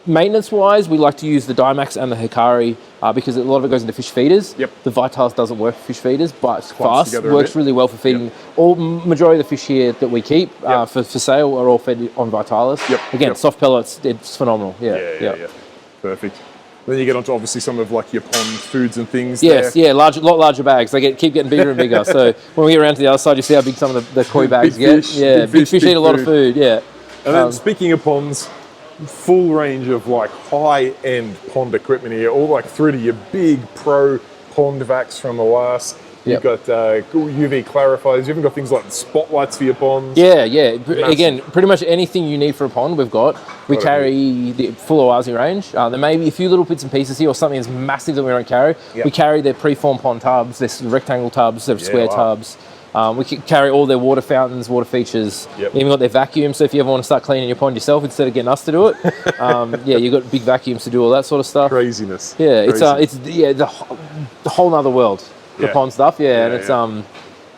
Speaker 2: Maintenance-wise, we like to use the Dimax and the Hikari because a lot of it goes into fish feeders.
Speaker 1: Yep.
Speaker 2: The Vitalis doesn't work for fish feeders, but for us, it works really well for feeding. Majority of the fish here that we keep for sale are all fed on Vitalis.
Speaker 1: Yep.
Speaker 2: Again, soft pellets, it's phenomenal.
Speaker 1: Yeah. Perfect. Then you get onto obviously some of like your pond foods and things.
Speaker 2: Yes, a lot larger bags. They keep getting bigger and bigger. So when we get around to the other side, you see how big some of the koi bags get. Big fish eat a lot of food. Yeah.
Speaker 1: And then speaking of ponds, full range of like high-end pond equipment here, all like through to your big pro pond vacs from Alas. You've got UV clarifiers. You've even got things like spotlights for your ponds.
Speaker 2: Yeah. Again, pretty much anything you need for a pond, we've got. We carry the full Oazi range. There may be a few little bits and pieces here or something that's massive that we don't carry. We carry their preformed pond tubs, their rectangle tubs, their square tubs. We can carry all their water fountains, water features. Even got their vacuums. So if you ever want to start cleaning your pond yourself instead of getting us to do it, you've got big vacuums to do all that sort of stuff.
Speaker 1: Craziness.
Speaker 2: Yeah, it's the whole nother world. The pond stuff, and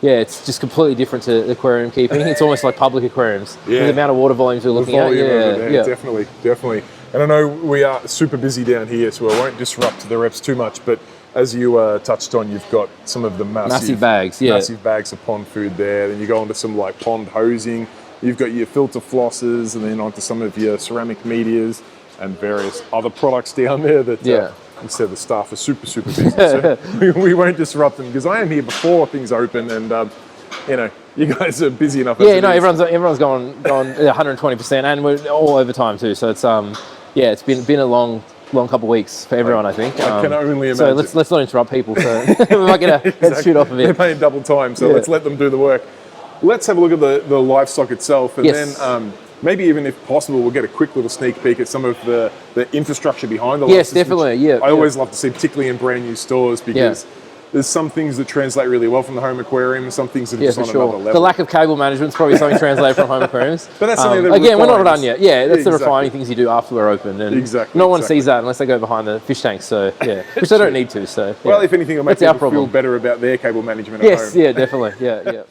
Speaker 2: it's just completely different to aquarium keeping. It's almost like public aquariums. The amount of water volumes we're looking at.
Speaker 1: Definitely. And I know we are super busy down here, so I won't disrupt the reps too much, but as you touched on, you've got some of the massive bags of pond food there. Then you go onto some like pond hosing. You've got your filter flosses, and then onto some of your ceramic medias and various other products down there that instead the staff are super busy. So we won't disrupt them because I am here before things open, and you guys are busy enough.
Speaker 2: Everyone's gone 120%, and we're all over time too. So it's been a long couple of weeks for everyone, I think.
Speaker 1: I can only imagine.
Speaker 2: So let's not interrupt people. So we might get our heads shoot off a bit.
Speaker 1: They're paying double time, so let's let them do the work. Let's have a look at the livestock itself, and then maybe even if possible, we'll get a quick little sneak peek at some of the infrastructure behind the livestock.
Speaker 2: Yes, definitely. I
Speaker 1: always love to see, particularly in brand new stores, because there's some things that translate really well from the home aquarium, some things that are just on another level.
Speaker 2: The lack of cable management is probably something translated from home aquariums.
Speaker 1: But that's something that
Speaker 2: again, we're not done yet. That's the refining things you do after we're open. And no one sees that unless they go behind the fish tanks. So which they don't need to. So
Speaker 1: well, if anything, it'll make people feel better about their cable management at home.
Speaker 2: Definitely.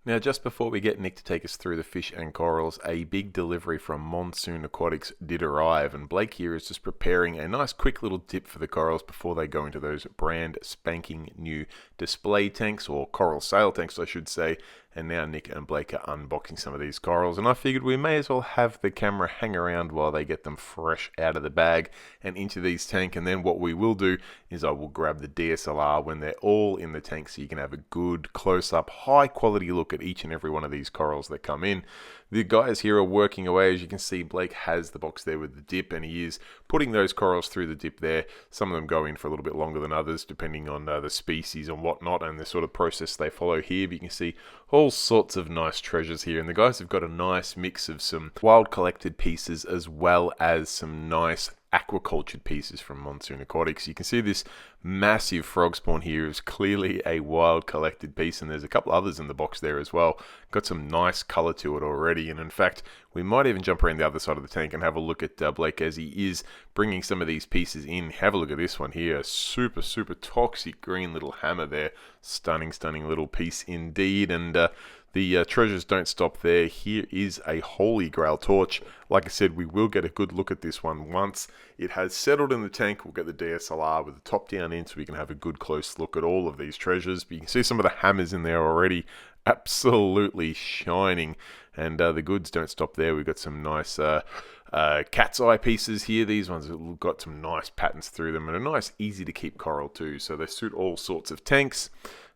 Speaker 1: Now, just before we get Nick to take us through the fish and corals, a big delivery from Monsoon Aquatics did arrive, and Blake here is just preparing a nice quick little dip for the corals before they go into those brand spanking new display tanks, or coral sail tanks I should say. And now Nick and Blake are unboxing some of these corals, and I figured we may as well have the camera hang around while they get them fresh out of the bag and into these tanks. And then what we will do is I will grab the DSLR when they're all in the tank, so you can have a good close-up, high-quality look at each and every one of these corals that come in. The guys here are working away. As you can see, Blake has the box there with the dip, and he is putting those corals through the dip there. Some of them go in for a little bit longer than others, depending on the species and whatnot, and the sort of process they follow here. But you can see all sorts of nice treasures here, and the guys have got a nice mix of some wild collected pieces as well as some nice aquacultured pieces from Monsoon Aquatics. You can see this massive frog spawn here is clearly a wild collected piece, and there's a couple others in the box there as well. Got some nice color to it already, and in fact we might even jump around the other side of the tank and have a look at Blake as he is bringing some of these pieces in. Have a look at this one here, super toxic green little hammer there. Stunning little piece indeed. And the treasures don't stop there. Here is a holy grail torch. Like I said, we will get a good look at this one once it has settled in the tank. We'll get the DSLR with the top down in so we can have a good close look at all of these treasures. But you can see some of the hammers in there already, absolutely shining. And the goods don't stop there. We've got some nice cat's eye pieces here. These ones have got some nice patterns through them, and a nice easy to keep coral too, so they suit all sorts of tanks.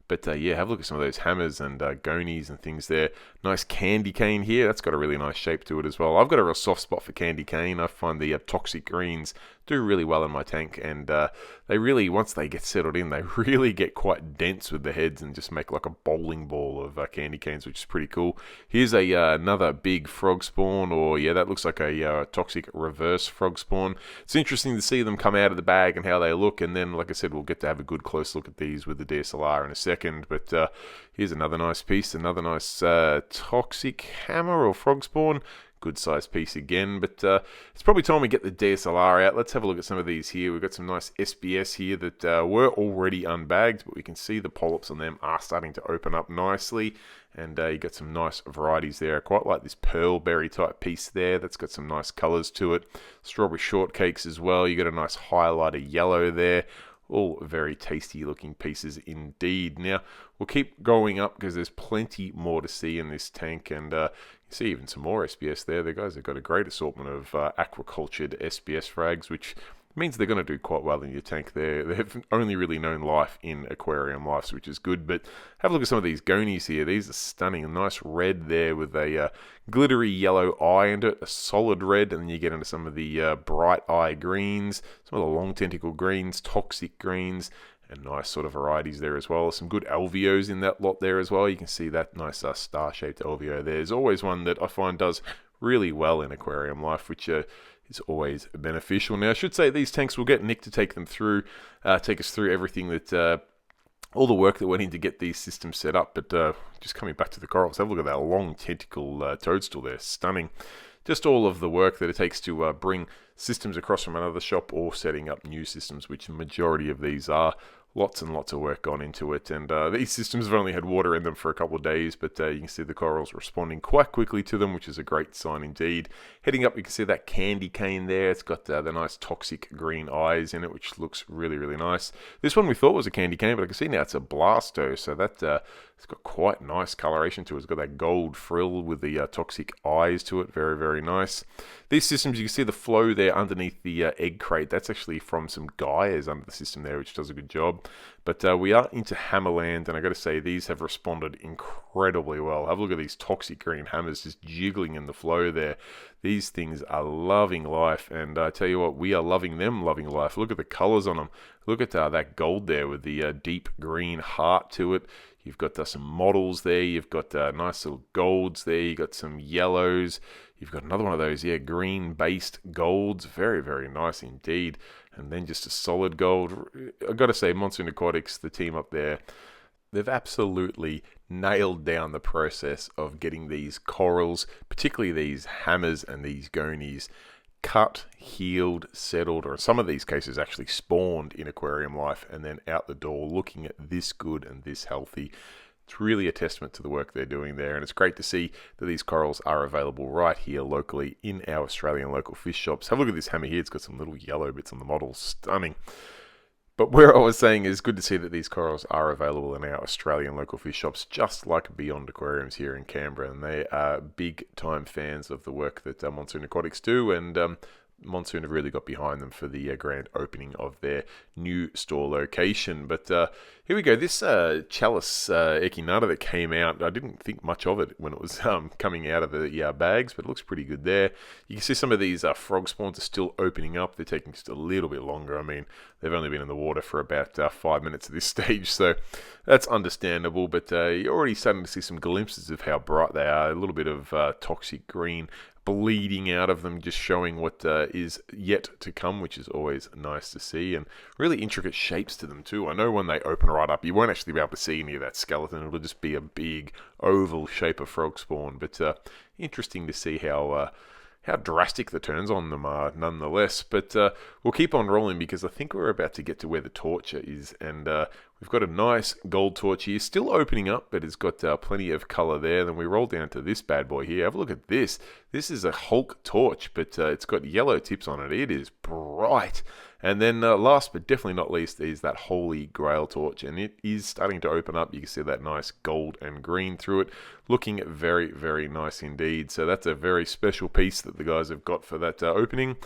Speaker 1: But have a look at some of those hammers and gonies and things there. Nice candy cane here. That's got a really nice shape to it as well. I've got a real soft spot for candy cane. I find the toxic greens do really well in my tank, and they really, once they get settled in, they really get quite dense with the heads and just make like a bowling ball of candy canes, which is pretty cool. Here's another big frog spawn, or that looks like a toxic reverse frog spawn. It's interesting to see them come out of the bag and how they look, and then, like I said, we'll get to have a good close look at these with the DSLR in a second. But here's another nice piece, another nice toxic hammer or frog spawn. Good sized piece again, but it's probably time we get the DSLR out. Let's have a look at some of these here. We've got some nice SBS here that were already unbagged, but we can see the polyps on them are starting to open up nicely. And you got some nice varieties there. I quite like this pearl berry type piece there. That's got some nice colors to it. Strawberry shortcakes as well. You got a nice highlighter yellow there. All very tasty looking pieces indeed. Now, we'll keep going up because there's plenty more to see in this tank, and you see even some more SBS there. The guys have got a great assortment of aquacultured SBS frags, which means they're going to do quite well in your tank there. They've only really known life in aquarium lives, which is good. But have a look at some of these gonies here. These are stunning. A nice red there with a glittery yellow eye into it, a solid red, and then you get into some of the bright eye greens, some of the long tentacle greens, toxic greens, and nice sort of varieties there as well. Some good alveos in that lot there as well. You can see that nice star-shaped alveo there. There's always one that I find does really well in aquarium life, which is always beneficial. Now, I should say these tanks, will get Nick to take us through everything that, all the work that went in to get these systems set up. But just coming back to the corals, have a look at that long tentacle toadstool there, stunning. Just all of the work that it takes to bring systems across from another shop or setting up new systems, which the majority of these are. Lots and lots of work gone into it, and these systems have only had water in them for a couple of days, but you can see the corals responding quite quickly to them, which is a great sign indeed. Heading up, you can see that candy cane there. It's got the nice toxic green eyes in it, which looks really, really nice. This one we thought was a candy cane, but I can see now it's a blasto, so that it's got quite nice coloration to it. It's got that gold frill with the toxic eyes to it. Very, very nice. These systems, you can see the flow there underneath the egg crate. That's actually from some gyres under the system there, which does a good job. But we are into hammerland, and I got to say, these have responded incredibly well. Have a look at these toxic green hammers just jiggling in the flow there. These things are loving life, and I tell you what, we are loving them loving life. Look at the colors on them. Look at that gold there with the deep green heart to it. You've got some models there. You've got nice little golds there. You've got some yellows. You've got another one of those, green-based golds. Very, very nice indeed. And then just a solid gold. I've got to say, Monsoon Aquatics, the team up there, they've absolutely nailed down the process of getting these corals, particularly these hammers and these gonies, cut, healed, settled, or in some of these cases actually spawned in aquarium life and then out the door looking at this good and this healthy. It's really a testament to the work they're doing there, and it's great to see that these corals are available right here locally in our Australian local fish shops. Have a look at this hammer here. It's got some little yellow bits on the model. Stunning. But where I was saying is good to see that these corals are available in our Australian local fish shops, just like Beyond Aquariums here in Canberra, and they are big-time fans of the work that Monsoon Aquatics do, and Monsoon have really got behind them for the grand opening of their new store location. But here we go. This Chalice Echinata that came out, I didn't think much of it when it was coming out of the bags, but it looks pretty good there. You can see some of these frog spawns are still opening up. They're taking just a little bit longer. I mean, they've only been in the water for about 5 minutes at this stage, so that's understandable. But you're already starting to see some glimpses of how bright they are. A little bit of toxic green bleeding out of them, just showing what is yet to come, which is always nice to see, and really intricate shapes to them too. I know when they open right up, you won't actually be able to see any of that skeleton. It'll just be a big oval shape of frog spawn, but interesting to see how drastic the turns on them are nonetheless. But we'll keep on rolling because I think we're about to get to where the torture is, and we've got a nice gold torch here, still opening up, but it's got plenty of color there. Then we roll down to this bad boy here. Have a look at this. This is a Hulk torch, but it's got yellow tips on it. It is bright. And then last but definitely not least is that Holy Grail torch, and it is starting to open up. You can see that nice gold and green through it, looking very, very nice indeed. So that's a very special piece that the guys have got for that opening.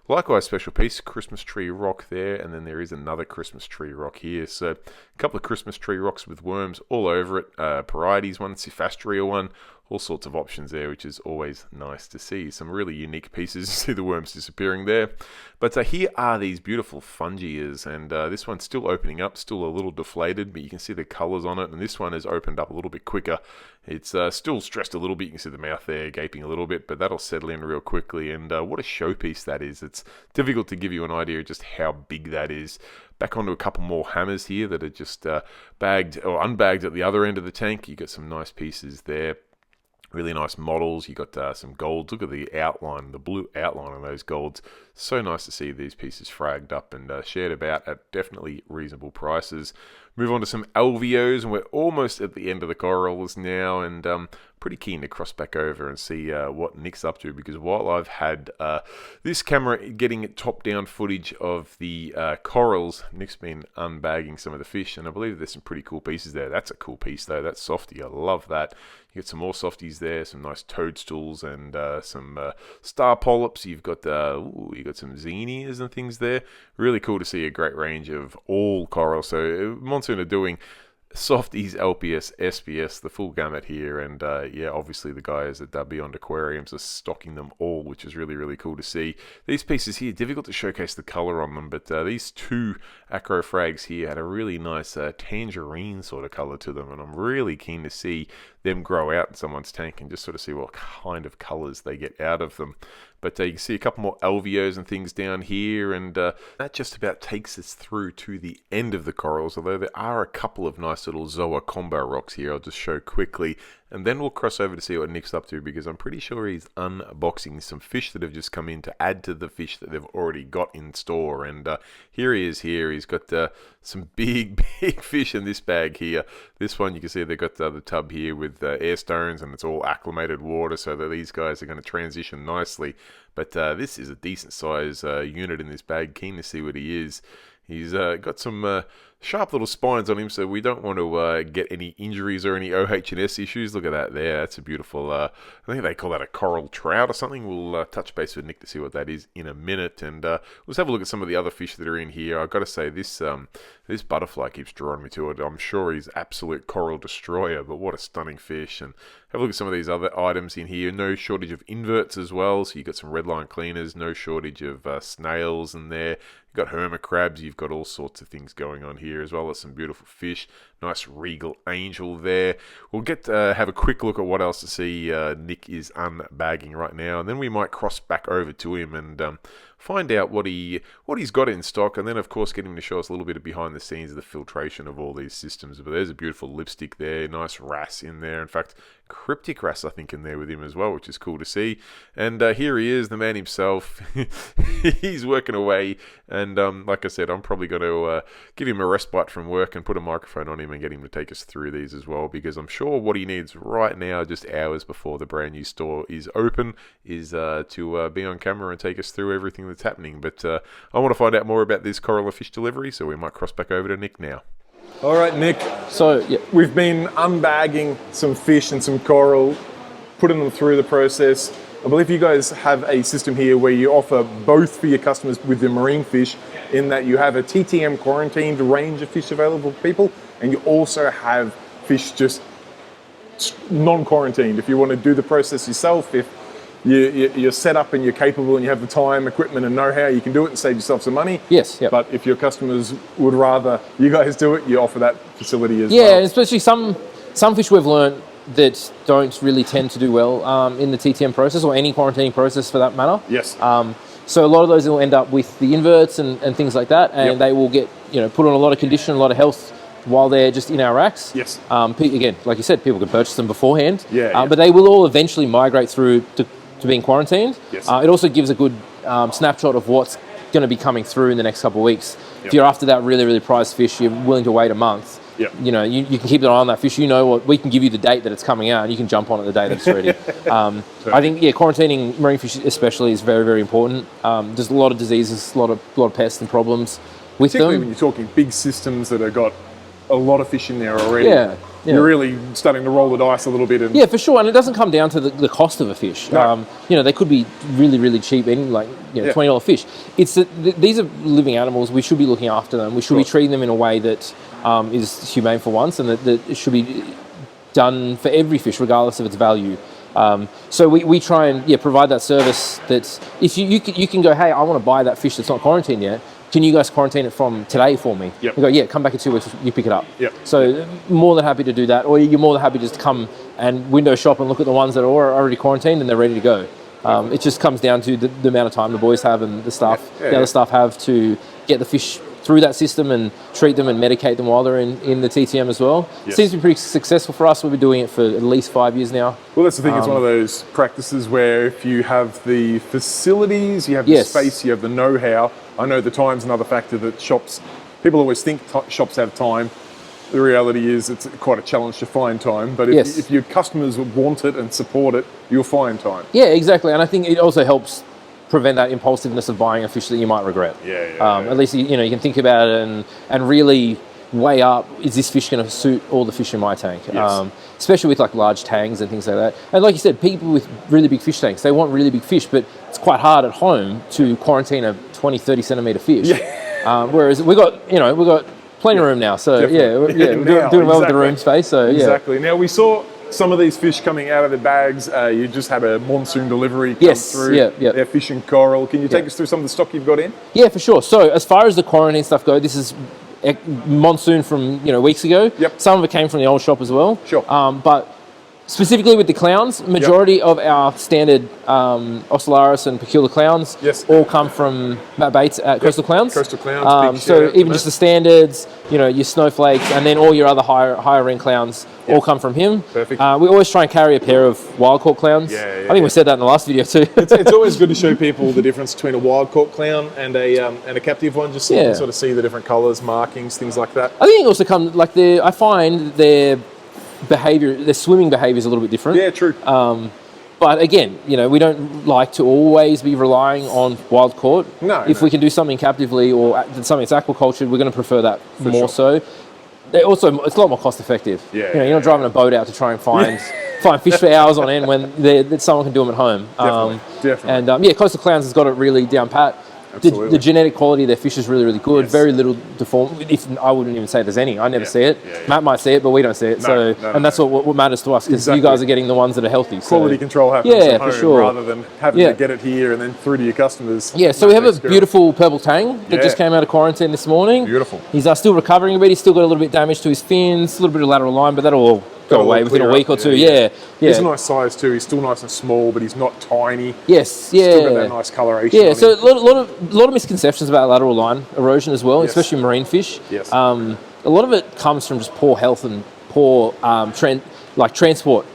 Speaker 1: Likewise, special piece, Christmas tree rock there, and then there is another Christmas tree rock here. So a couple of Christmas tree rocks with worms all over it. Parietes one, Cephastria one, all sorts of options there, which is always nice to see. Some really unique pieces. You see the worms disappearing there. But here are these beautiful fungias, and this one's still opening up, still a little deflated, but you can see the colors on it, and this one has opened up a little bit quicker. It's still stressed a little bit. You can see the mouth there gaping a little bit, but that'll settle in real quickly, and what a showpiece that is. It's difficult to give you an idea of just how big that is. Back onto a couple more hammers here that are just bagged or unbagged at the other end of the tank. You got some nice pieces there. Really nice models. You got some golds. Look at the outline, the blue outline on those golds. So nice to see these pieces fragged up and shared about at definitely reasonable prices. Move on to some LVOs, and we're almost at the end of the corals now, and pretty keen to cross back over and see what Nick's up to, because while I've had this camera getting top-down footage of the corals, Nick's been unbagging some of the fish, and I believe there's some pretty cool pieces there. That's a cool piece though. That's softy. I love that. You get some more softies there, some nice toadstools and some star polyps. You've got some zinnias and things there. Really cool to see a great range of all coral. So Monsoon are doing softies, LPS, SPS, the full gamut here, and yeah, obviously the guys at Beyond Aquariums are stocking them all, which is really, really cool to see. These pieces here, difficult to showcase the color on them, but these two acro frags here had a really nice tangerine sort of color to them, and I'm really keen to see them grow out in someone's tank and just sort of see what kind of colors they get out of them. But you can see a couple more LVOs and things down here, and that just about takes us through to the end of the corals, although there are a couple of nice little Zoa combo rocks here I'll just show quickly, and then we'll cross over to see what Nick's up to, because I'm pretty sure he's unboxing some fish that have just come in to add to the fish that they've already got in store. And here he is here. He's got some big fish in this bag here. This one, you can see they've got the tub here with air stones, and it's all acclimated water, so that these guys are going to transition nicely. But this is a decent size unit in this bag. Keen to see what he is. He's got some sharp little spines on him, so we don't want to get any injuries or any OH&S issues. Look at that there. That's a beautiful, I think they call that a coral trout or something. We'll touch base with Nick to see what that is in a minute. And let's have a look at some of the other fish that are in here. I've got to say, this butterfly keeps drawing me to it. I'm sure he's absolute coral destroyer, but what a stunning fish. And have a look at some of these other items in here. No shortage of inverts as well. So you've got some redline cleaners, no shortage of snails in there. You've got hermit crabs. You've got all sorts of things going on here, as well as some beautiful fish. Nice regal angel there. We'll get have a quick look at what else to see Nick is unbagging right now, and then we might cross back over to him and find out what he's got in stock, and then of course get him to show us a little bit of behind the scenes of the filtration of all these systems. But there's a beautiful lipstick there, nice wrasse in there. In fact, cryptic wrasse I think in there with him as well, which is cool to see. And here he is, the man himself. He's working away, and like I said, I'm probably going to give him a respite from work and put a microphone on him and get him to take us through these as well, because I'm sure what he needs right now, just hours before the brand new store is open, is to be on camera and take us through everything that's happening. But I want to find out more about this coral and fish delivery, so we might cross back over to Nick now.
Speaker 3: All right, Nick.
Speaker 2: So yeah,
Speaker 3: We've been unbagging some fish and some coral, putting them through the process. I believe you guys have a system here where you offer both for your customers with the marine fish, in that you have a TTM quarantined range of fish available for people, and you also have fish just non-quarantined. If you want to do the process yourself, if you're set up and you're capable and you have the time, equipment and know-how, you can do it and save yourself some money.
Speaker 2: Yes. Yep.
Speaker 3: But if your customers would rather you guys do it, you offer that facility as well.
Speaker 2: Yeah, especially some fish we've learned that don't really tend to do well in the TTM process, or any quarantining process for that matter.
Speaker 3: Yes.
Speaker 2: So a lot of those will end up with the inverts and things like that, and they will get put on a lot of condition, a lot of health while they're just in our racks.
Speaker 3: Yes.
Speaker 2: Again, like you said, people can purchase them beforehand.
Speaker 3: Yeah.
Speaker 2: But they will all eventually migrate through to being quarantined.
Speaker 3: Yes.
Speaker 2: It also gives a good snapshot of what's going to be coming through in the next couple of weeks. If you're after that really, really prized fish, you're willing to wait a month.
Speaker 3: Yep.
Speaker 2: You can keep an eye on that fish. What we can give you the date that it's coming out, and you can jump on it the day that it's ready. I think quarantining marine fish especially is very, very important. There's a lot of diseases, a lot of pests and problems with
Speaker 3: Particularly
Speaker 2: them.
Speaker 3: when you're talking big systems that have got a lot of fish in there already.
Speaker 2: Yeah.
Speaker 3: You're really starting to roll the dice a little bit. And
Speaker 2: yeah, for sure. And it doesn't come down to the cost of a fish.
Speaker 3: No.
Speaker 2: They could be really, really cheap, $20 fish. It's that these are living animals. We should be looking after them. We should be treating them in a way that is humane for once, and that it should be done for every fish, regardless of its value. So we try and provide that service. That if you can go, hey, I want to buy that fish that's not quarantined yet. Can you guys quarantine it from today for me?
Speaker 3: Yep.
Speaker 2: You go, yeah, come back in 2 weeks, you pick it up.
Speaker 3: Yep.
Speaker 2: So more than happy to do that, or you're more than happy just to come and window shop and look at the ones that are already quarantined and they're ready to go. It just comes down to the amount of time the boys have and the staff, the other staff have to get the fish through that system and treat them and medicate them while they're in the TTM as well.
Speaker 3: Yes.
Speaker 2: Seems to be pretty successful for us. We've been doing it for at least 5 years now.
Speaker 3: Well, that's the thing. It's one of those practices where if you have the facilities, you have the space, you have the know-how. I know the time's another factor that people always think shops have time. The reality is it's quite a challenge to find time, but if your customers want it and support it, you'll find time.
Speaker 2: Yeah, exactly. And I think it also helps prevent that impulsiveness of buying a fish that you might regret. At least you can think about it and really weigh up, is this fish going to suit all the fish in my tank? Especially with like large tanks and things like that. And like you said, people with really big fish tanks, they want really big fish, but it's quite hard at home to quarantine a 20, 30 centimetre fish. Whereas we've got plenty of room now. So we're doing well with the room space. So
Speaker 3: exactly. Now we saw some of these fish coming out of the bags. You just had a monsoon delivery come through. They're fish and coral. Can you take us through some of the stock you've got in?
Speaker 2: Yeah, for sure. So as far as the quarantine stuff go, this is monsoon from weeks ago. Some of it came from the old shop as well. But specifically with the clowns, majority of our standard Ocellaris and Peculiar clowns all come from Matt Bates at Coastal Clowns.
Speaker 3: Coastal Clowns.
Speaker 2: So even just the standards, your snowflakes, and then all your other higher end clowns all come from him.
Speaker 3: Perfect.
Speaker 2: We always try and carry a pair of wild caught clowns. I think we said that in the last video too.
Speaker 3: It's always good to show people the difference between a wild caught clown and a captive one, just so you can sort of see the different colours, markings, things like that.
Speaker 2: I think it also comes I find their swimming behaviour is a little bit different.
Speaker 3: Yeah, true.
Speaker 2: But again, we don't like to always be relying on wild caught. If we can do something captively or something that's aquaculture, we're going to prefer that more so. Also, it's a lot more cost effective. You're not driving a boat out to try and find fish for hours on end when someone can do them at home.
Speaker 3: Definitely.
Speaker 2: And Coastal Clowns has got it really down pat. The genetic quality of their fish is really, really good. Very little deform. I wouldn't even say there's any. I never see it. Matt might see it, but we don't see it. And that's what matters to us, because you guys are getting the ones that are healthy.
Speaker 3: Quality control happens at home
Speaker 2: for sure.
Speaker 3: rather than having to get it here and then through to your customers.
Speaker 2: So we have a beautiful purple tang that just came out of quarantine this morning.
Speaker 3: Beautiful.
Speaker 2: He's still recovering a bit. He's still got a little bit of damage to his fins, a little bit of lateral line, but that'll all go away within a week or two.
Speaker 3: He's a nice size too. He's still nice and small, but he's not tiny.
Speaker 2: Still
Speaker 3: got that nice coloration.
Speaker 2: So a lot of misconceptions about lateral line erosion as well, especially marine fish. A lot of it comes from just poor health and poor transport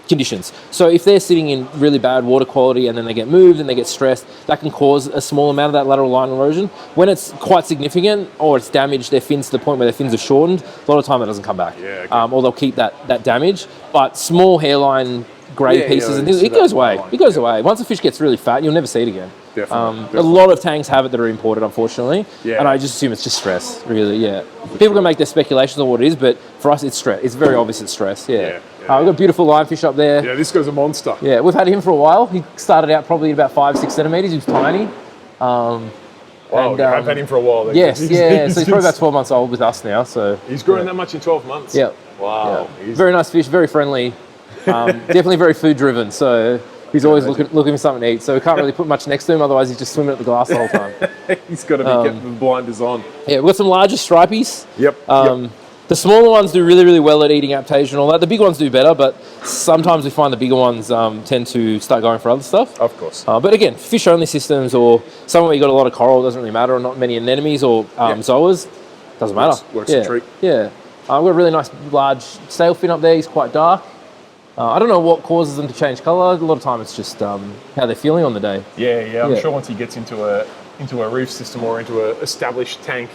Speaker 2: conditions. So if they're sitting in really bad water quality and then they get moved and they get stressed, that can cause a small amount of that lateral line erosion. When it's quite significant or it's damaged their fins to the point where their fins are shortened, a lot of time that doesn't come back. Or they'll keep that damage. But small hairline grey pieces and things, it goes away. It goes away. Once a fish gets really fat, you'll never see it again.
Speaker 3: Definitely.
Speaker 2: A lot of tanks have it that are imported, unfortunately. And I just assume it's just stress, really, People can make their speculations on what it is, but for us, it's stress. It's very obvious it's stress, we've got a beautiful lionfish up there.
Speaker 3: Yeah, this guy's a monster.
Speaker 2: We've had him for a while. He started out probably at about 5-6 centimetres. He was tiny.
Speaker 3: I've had him for a while.
Speaker 2: So he's probably about 12 months old with us now. So
Speaker 3: he's grown that much in 12 months? Wow.
Speaker 2: Very nice fish, very friendly. Definitely very food driven. So he's always looking for something to eat. So we can't really put much next to him, otherwise he's just swimming at the glass the whole time.
Speaker 3: He's got to be getting the blinders on.
Speaker 2: We've got some larger stripies. The smaller ones do really, really well at eating aptation and all that. The big ones do better, but sometimes we find the bigger ones tend to start going for other stuff.
Speaker 3: Of course.
Speaker 2: But again, fish-only systems or somewhere where you've got a lot of coral, doesn't really matter, or not many anemones or zoas, doesn't matter.
Speaker 3: Works a treat.
Speaker 2: We've got a really nice large sailfin up there. He's quite dark. I don't know what causes them to change colour. A lot of time it's just how they're feeling on the day.
Speaker 3: I'm sure once he gets into a reef system or into an established tank,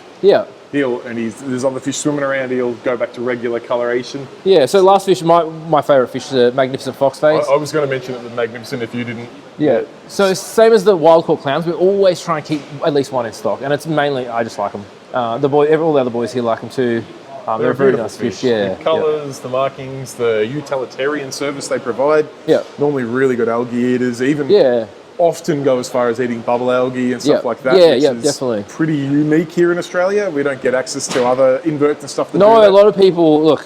Speaker 3: there's other fish swimming around, he'll go back to regular coloration.
Speaker 2: So last fish, my favourite fish is a magnificent foxface.
Speaker 3: I was going to mention it, the magnificent, if you didn't.
Speaker 2: So same as the wild caught clowns, we always try and keep at least one in stock, and it's mainly I just like them. All the other boys here like them too. They're very nice fish. The colours,
Speaker 3: the markings, the utilitarian service they provide. Normally really good algae eaters, even often go as far as eating bubble algae and stuff like that. Which is
Speaker 2: definitely
Speaker 3: pretty unique here in Australia. We don't get access to other inverts and stuff.
Speaker 2: A lot of people,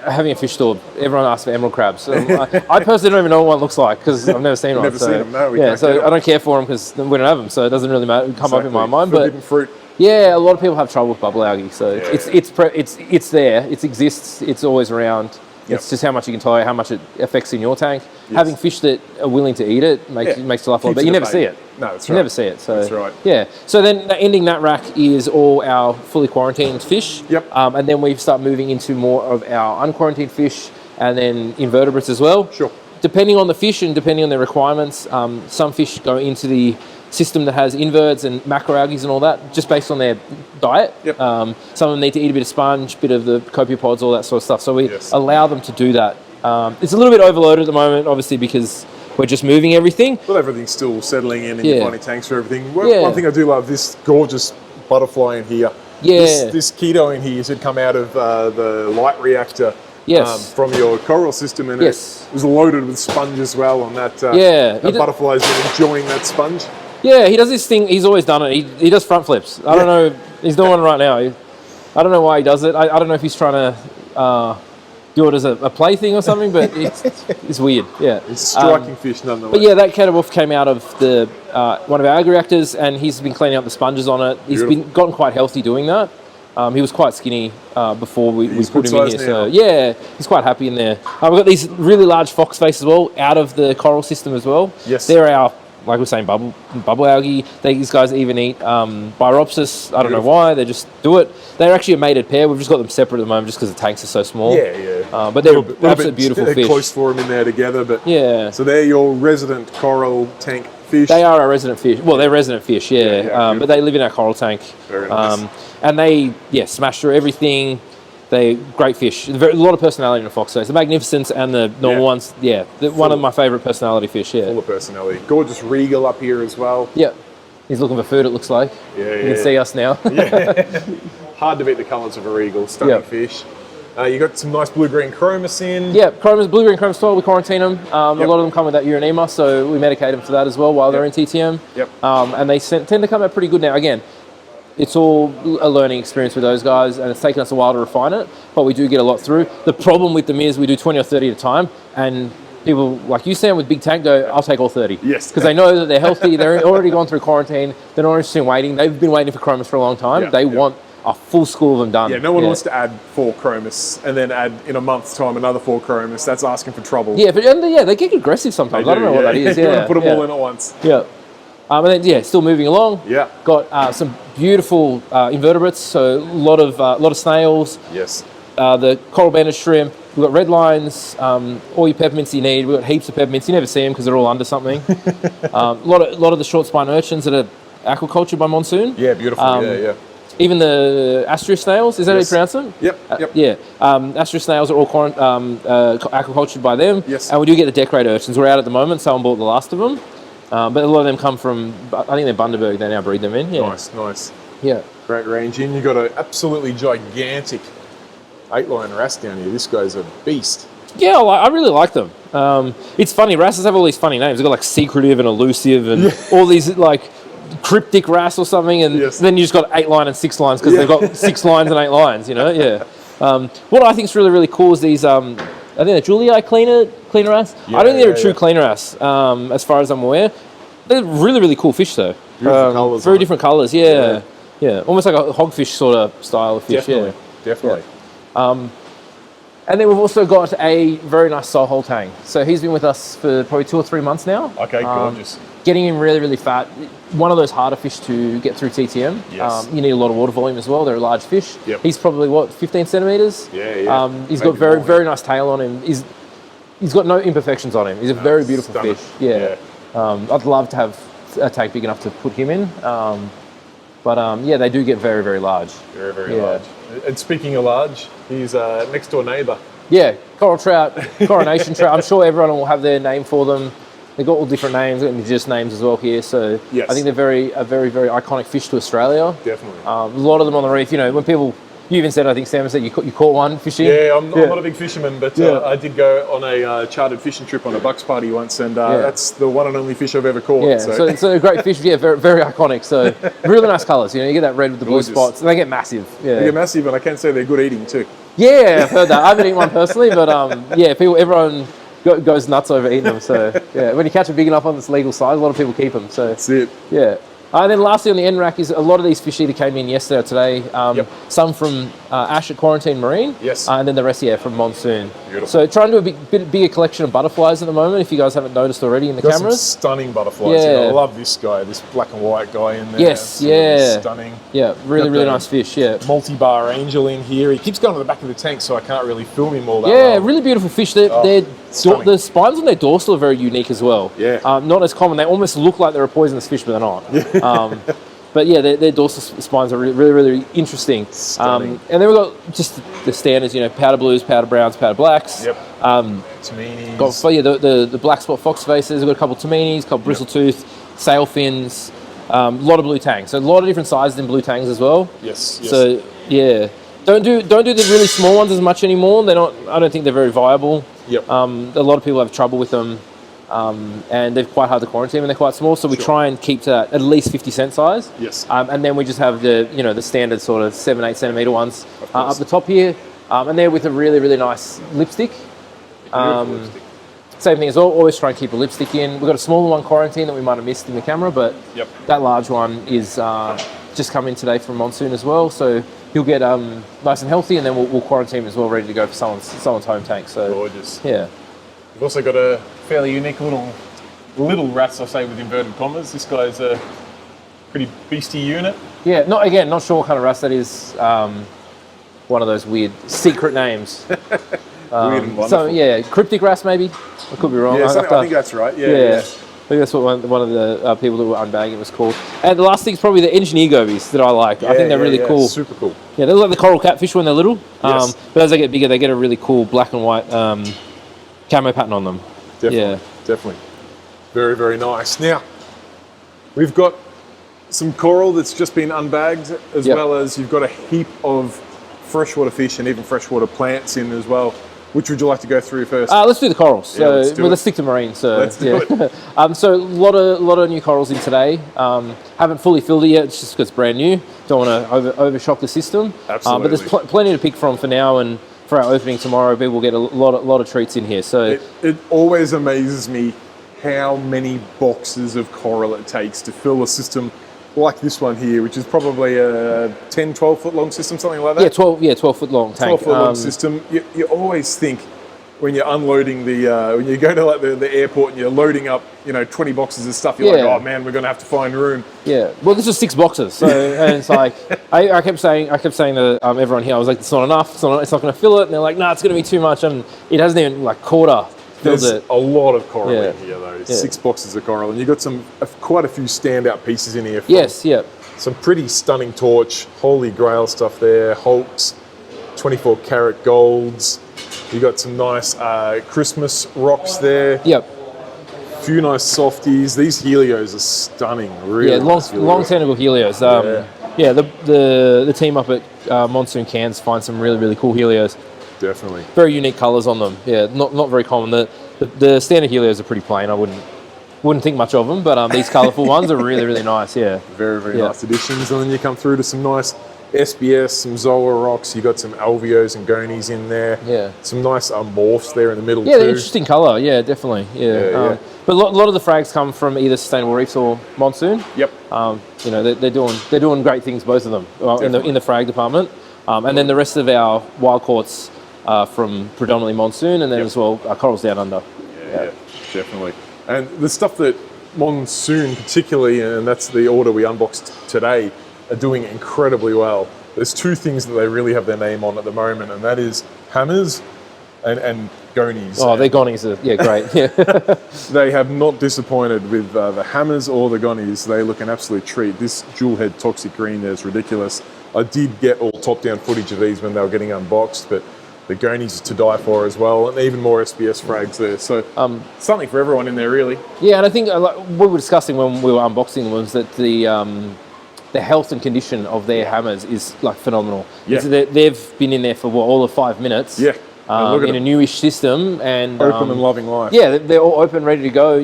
Speaker 2: having a fish store, everyone asks for emerald crabs. I personally don't even know what one looks like because I've never seen one.
Speaker 3: Never seen them, no.
Speaker 2: So I don't care for them because we don't have them, so it doesn't really matter. Come up in my mind.
Speaker 3: Forbidden fruit.
Speaker 2: A lot of people have trouble with bubble algae, so it's there, it exists, it's always around. It's just how much you can tolerate, how much it affects in your tank. having fish that are willing to eat it makes your life a lot, but you never see it.
Speaker 3: No, that's right.
Speaker 2: You never see it. So
Speaker 3: that's right.
Speaker 2: Yeah. So then ending that rack is all our fully quarantined fish.
Speaker 3: Yep.
Speaker 2: And then we start moving into more of our unquarantined fish, and then invertebrates as well.
Speaker 3: Sure.
Speaker 2: Depending on the fish and depending on their requirements, some fish go into the system that has inverts and macroalgae and all that, just based on their diet.
Speaker 3: Yep.
Speaker 2: Some of them need to eat a bit of sponge, bit of the copepods, all that sort of stuff. So we allow them to do that. It's a little bit overloaded at the moment, obviously, because we're just moving everything.
Speaker 3: Well, everything's still settling in, and you're finding tanks for everything. One thing I do love, this gorgeous butterfly in here.
Speaker 2: Yeah.
Speaker 3: This keto in here had come out of the light reactor.
Speaker 2: Yes.
Speaker 3: From your coral system, and it was loaded with sponge as well on that. The butterfly's been enjoying that sponge.
Speaker 2: Yeah, he does this thing. He's always done it. He does front flips. I don't know. He's doing one right now. I don't know why he does it. I don't know if he's trying to do it as a play thing or something, but it's weird. Yeah,
Speaker 3: it's striking fish nonetheless.
Speaker 2: But yeah, that catawolf came out of the one of our egg reactors, and he's been cleaning up the sponges on it. He's gotten quite healthy doing that. He was quite skinny before we put him in here. So yeah, he's quite happy in there. We've got these really large fox face as well out of the coral system as well.
Speaker 3: Yes.
Speaker 2: They're our, like we're saying, bubble algae. These guys even eat Biropsis. I don't know why. They just do it. They're actually a mated pair. We've just got them separate at the moment just because the tanks are so small.
Speaker 3: Yeah.
Speaker 2: But they're absolutely beautiful fish.
Speaker 3: Close for them in there together. But
Speaker 2: yeah.
Speaker 3: So they're your resident coral tank fish.
Speaker 2: They are our resident fish. Well, they're resident fish, but they live in our coral tank.
Speaker 3: Very nice.
Speaker 2: And they, smash through everything. They're great fish. A lot of personality in the fox face. The magnificents and the normal ones, one of my favourite personality fish,
Speaker 3: Full of personality. Gorgeous regal up here as well.
Speaker 2: Yeah. He's looking for food, it looks like.
Speaker 3: You
Speaker 2: can see us now.
Speaker 3: Hard to beat the colours of a regal. Stunning fish. You got some nice blue-green chromis in.
Speaker 2: Yeah, blue-green chromis soil, we quarantine them. A lot of them come with that urinema, so we medicate them for that as well while they're in TTM. And they tend to come out pretty good now. Again, it's all a learning experience with those guys, and it's taken us a while to refine it, but we do get a lot through. The problem with them is we do 20 or 30 at a time, and people like you, Sam, with big tank go, I'll take all 30.
Speaker 3: Yes.
Speaker 2: Because they know that they're healthy, they're already gone through quarantine, they're not interested in waiting. They've been waiting for chromis for a long time. They want a full school of them done.
Speaker 3: Yeah, no one wants to add 4 chromis and then add in a month's time another 4 chromis. That's asking for trouble.
Speaker 2: Yeah, but they get aggressive sometimes. I don't know what that is.
Speaker 3: You want to put them all in at once.
Speaker 2: Yeah. And then still moving along.
Speaker 3: Yeah.
Speaker 2: Got some beautiful invertebrates. So a lot of snails.
Speaker 3: Yes.
Speaker 2: The coral banded shrimp. We've got red lines. All your peppermints you need. We've got heaps of peppermints. You never see them because they're all under something. A lot of the short spine urchins that are aquacultured by monsoon.
Speaker 3: Yeah, beautiful.
Speaker 2: Even the astrius snails, is that how you pronounce them?
Speaker 3: Yep.
Speaker 2: Astrius snails are all aquacultured by them.
Speaker 3: Yes.
Speaker 2: And we do get the decorator urchins. We're out at the moment. Someone bought the last of them. But a lot of them come from, I think they're Bundaberg, they now breed them in. Yeah.
Speaker 3: Nice.
Speaker 2: Yeah.
Speaker 3: Great range in. You've got an absolutely gigantic 8-line wrasse down here. This guy's a beast.
Speaker 2: Yeah, I really like them. It's funny, wrasses have all these funny names. They've got like secretive and elusive and all these like cryptic wrasse or something, and then you just got 8 line and 6 lines because they've got 6 lines and 8 lines, what I think is really, really cool is these, I think they're Julii cleaner wrasse. I don't think they're a true cleaner wrasse, as far as I'm aware. They're really, really cool fish though. Very different colours, yeah. Almost like a hogfish sort of style of fish.
Speaker 3: Definitely.
Speaker 2: And then we've also got a very nice soul hole tang. So he's been with us for probably 2 or 3 months now.
Speaker 3: Okay, gorgeous.
Speaker 2: Getting him really, really fat. One of those harder fish to get through TTM.
Speaker 3: Yes.
Speaker 2: You need a lot of water volume as well. They're a large fish.
Speaker 3: Yep.
Speaker 2: He's probably, 15 centimetres?
Speaker 3: Yeah.
Speaker 2: He's got very, very nice tail on him. He's got no imperfections on him. He's a very beautiful fish. Yeah. I'd love to have a tank big enough to put him in. But they do get very, very large.
Speaker 3: Very, very large. And speaking of large, he's next door neighbour.
Speaker 2: Yeah, coral trout, coronation trout. I'm sure everyone will have their name for them. They've got all different names, and indigenous names as well here. So I think they're a very, very iconic fish to Australia.
Speaker 3: Definitely.
Speaker 2: A lot of them on the reef. When people, you even said, I think Sam said you caught one fishing.
Speaker 3: Yeah, I'm not a big fisherman, but I did go on a chartered fishing trip on a bucks party once, and that's the one and only fish I've ever caught.
Speaker 2: Yeah, so a great fish. Yeah, very, very iconic. So really nice colours. You get that red with the blue spots, and they get massive. Yeah,
Speaker 3: they get massive, and I can say they're good eating too.
Speaker 2: Yeah, I've heard that. I haven't eaten one personally, but everyone goes nuts over eating them. So when you catch a big enough one that's legal size, a lot of people keep them. So
Speaker 3: that's it.
Speaker 2: Yeah. And then lastly on the end rack is a lot of these fish either came in yesterday or today. Some from Ash at Quarantine Marine.
Speaker 3: Yes.
Speaker 2: And then the rest, from Monsoon.
Speaker 3: Beautiful.
Speaker 2: So trying to do a bit bigger collection of butterflies at the moment, if you guys haven't noticed already in the cameras.
Speaker 3: Some stunning butterflies.
Speaker 2: Yeah.
Speaker 3: I love this guy, this black and white guy in there.
Speaker 2: Yes,
Speaker 3: Absolutely stunning.
Speaker 2: Yeah, really nice fish,
Speaker 3: Multi-bar angel in here. He keeps going to the back of the tank, so I can't really film him all that well.
Speaker 2: Really beautiful fish. The spines on their dorsal are very unique as well.
Speaker 3: Yeah.
Speaker 2: Not as common. They almost look like they're a poisonous fish, but they're not. Yeah. But their dorsal spines are really interesting.
Speaker 3: Stunning.
Speaker 2: And then we've got just the standards, powder blues, powder browns, powder blacks.
Speaker 3: Yep. Taminis.
Speaker 2: Got the black spot fox faces. We've got a couple of taminis, a couple of bristletooth, sailfins, a lot of blue tangs. So a lot of different sizes in blue tangs as well.
Speaker 3: Yes.
Speaker 2: So don't do the really small ones as much anymore. They're not. I don't think they're very viable.
Speaker 3: Yep.
Speaker 2: A lot of people have trouble with them, and they're quite hard to quarantine when they're quite small. So we try and keep to that at least 50 cent size.
Speaker 3: Yes.
Speaker 2: And then we just have the standard sort of 7-8 centimeter ones up the top here, and they're with a really nice lipstick.
Speaker 3: Lipstick.
Speaker 2: Same thing as well. Always try and keep a lipstick in. We've got a smaller one quarantine that we might have missed in the camera, but that large one is just come in today from Monsoon as well. So he'll get nice and healthy, and then we'll quarantine him as well, ready to go for someone's home tank. So
Speaker 3: gorgeous.
Speaker 2: Yeah.
Speaker 3: We've also got a fairly unique little rats, I say with inverted commas. This guy's a pretty beastie unit.
Speaker 2: Yeah. Not sure what kind of rats that is. One of those weird secret names.
Speaker 3: Weird and wonderful.
Speaker 2: So cryptic wrasse maybe. I could be wrong.
Speaker 3: Yeah, I think that's right. Yeah.
Speaker 2: I think that's what one of the people that were unbagging it was called. And the last thing is probably the engineer gobies that I like. I think they're really cool.
Speaker 3: Super cool.
Speaker 2: Yeah, they're like the coral catfish when they're little.
Speaker 3: Yes.
Speaker 2: But as they get bigger, they get a really cool black and white camo pattern on them.
Speaker 3: Definitely. Very, very nice. Now, we've got some coral that's just been unbagged, as well as you've got a heap of freshwater fish and even freshwater plants in as well. Which would you like to go through first?
Speaker 2: Let's do the corals. So
Speaker 3: let's
Speaker 2: stick to marine. So
Speaker 3: let's do it.
Speaker 2: So a lot of new corals in today. Haven't fully filled it yet. It's just because it's brand new. Don't want to overshock the system.
Speaker 3: Absolutely.
Speaker 2: But there's plenty to pick from for now, and for our opening tomorrow, people will get a lot of treats in here. So
Speaker 3: it always amazes me how many boxes of coral it takes to fill a system like this one here, which is probably a 10, 12 foot long system, something like that.
Speaker 2: 12 foot long tank.
Speaker 3: 12 foot long system. You always think when you're unloading when you go to like the airport and you're loading up, 20 boxes of stuff, you're like, oh man, we're going to have to find room.
Speaker 2: Yeah. Well, this was 6 boxes. So, and it's like, I kept saying to everyone here, I was like, it's not enough. It's not going to fill it. And they're like, no, it's going to be too much. And it hasn't even filled
Speaker 3: There's
Speaker 2: it.
Speaker 3: A lot of coral in here though. 6 boxes of coral, and you've got quite a few standout pieces in here. Some pretty stunning torch, holy grail stuff there. Hulks, 24 karat golds. You got some nice Christmas rocks there. A few nice softies. These helios are stunning. Really,
Speaker 2: long tentacle helios. The team up at Monsoon Cairns find some really cool helios.
Speaker 3: Definitely.
Speaker 2: Very unique colours on them. Yeah, not very common. The standard helios are pretty plain. I wouldn't think much of them, but these colourful ones are really nice. Yeah.
Speaker 3: Very nice additions, and then you come through to some nice SBS, some Zola rocks. You got some alveos and gonies in there.
Speaker 2: Yeah.
Speaker 3: Some nice morphs there in the middle too.
Speaker 2: Yeah, interesting colour. Yeah, definitely. Yeah. But a lot of the frags come from either Sustainable Reefs or Monsoon.
Speaker 3: Yep.
Speaker 2: They're doing great things, both of them, in the frag department. And then the rest of our wild quartz from predominantly Monsoon, and then as well corals down under.
Speaker 3: Yeah, definitely. And the stuff that Monsoon particularly, and that's the order we unboxed today, are doing incredibly well. There's 2 things that they really have their name on at the moment, and that is hammers and gonies.
Speaker 2: Oh, their gonies are great. Yeah.
Speaker 3: They have not disappointed with the hammers or the gonies. They look an absolute treat. This dual head toxic green there is ridiculous. I did get all top-down footage of these when they were getting unboxed, but the gonies to die for as well, and even more SBS frags there. So something for everyone in there, really. Yeah,
Speaker 2: and I think what we were discussing when we were unboxing them was that the health and condition of their hammers is phenomenal.
Speaker 3: Yeah.
Speaker 2: So they've been in there for all of 5 minutes.
Speaker 3: Yeah.
Speaker 2: In a newish system, and
Speaker 3: open and loving life.
Speaker 2: Yeah, they're all open, ready to go.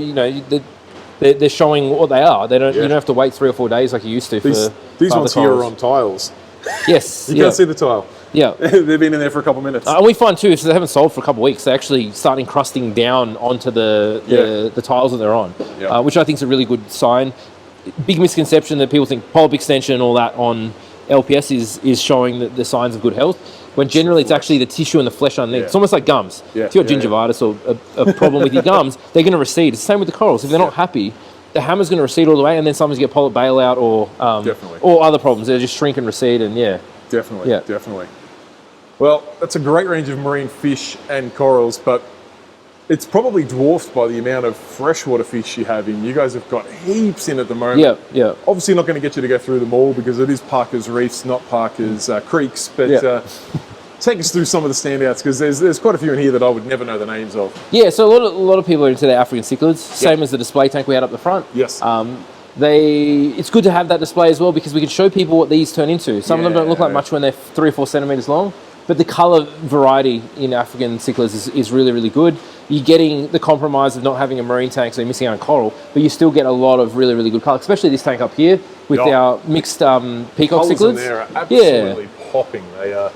Speaker 2: They're showing what they are. You don't have to wait 3 or 4 days like you used to.
Speaker 3: These ones here are on tiles.
Speaker 2: Yes.
Speaker 3: You can't see the tile.
Speaker 2: Yeah.
Speaker 3: They've been in there for a couple of minutes.
Speaker 2: And we find too, if they haven't sold for a couple of weeks, they actually start encrusting down onto the tiles that they're on, which I think is a really good sign. big misconception that people think polyp extension and all that on LPS is showing the signs of good health, when generally it's actually the tissue and the flesh underneath.
Speaker 3: Yeah.
Speaker 2: It's almost like gums.
Speaker 3: Yeah.
Speaker 2: If you've got gingivitis or a problem with your gums, they're going to recede. It's the same with the corals. If they're not happy, the hammer's going to recede all the way, and then sometimes you get polyp bailout or other problems. They just shrink and recede, and
Speaker 3: Definitely. Well, that's a great range of marine fish and corals, but it's probably dwarfed by the amount of freshwater fish you have in. You guys have got heaps in at the moment.
Speaker 2: Yeah.
Speaker 3: Obviously not going to get you to go through them all because it is Parker's Reefs, not Parker's Creeks, but take us through some of the standouts, because there's quite a few in here that I would never know the names of.
Speaker 2: Yeah, so a lot of people are into their African cichlids, same as the display tank we had up the front.
Speaker 3: Yes.
Speaker 2: It's good to have that display as well, because we can show people what these turn into. Some of them don't look like much when they're 3 or 4 centimeters long, but the color variety in African cichlids is really, really good. You're getting the compromise of not having a marine tank, so you're missing out on coral, but you still get a lot of really, really good color, especially this tank up here with our mixed peacock cichlids.
Speaker 3: In there are absolutely popping. They are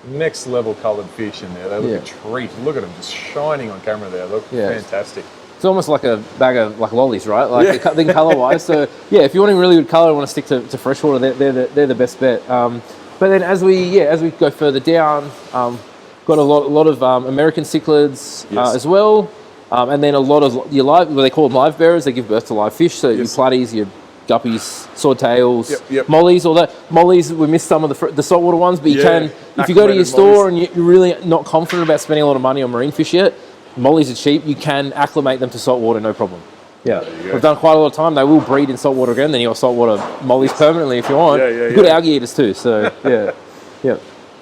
Speaker 3: next level coloured fish in there. They look a treat. Look at them just shining on camera there. They look fantastic.
Speaker 2: It's almost like a bag of like lollies, right? Like the color wise. So yeah, if you want a really good color and want to stick to freshwater, they're the best bet. But then as we go further down, got a lot of American cichlids as well, and then a lot of your live, what they call them live bearers. They give birth to live fish. So your platies, your guppies, swordtails, mollies, all that. Mollies, we missed some of the saltwater ones, but you can, if you go to your store and you're really not confident about spending a lot of money on marine fish yet, mollies are cheap. You can acclimate them to saltwater, no problem. Yeah, we've done quite a lot of time. They will breed in saltwater again. Then you got saltwater mollies permanently if you want. Good algae eaters too. So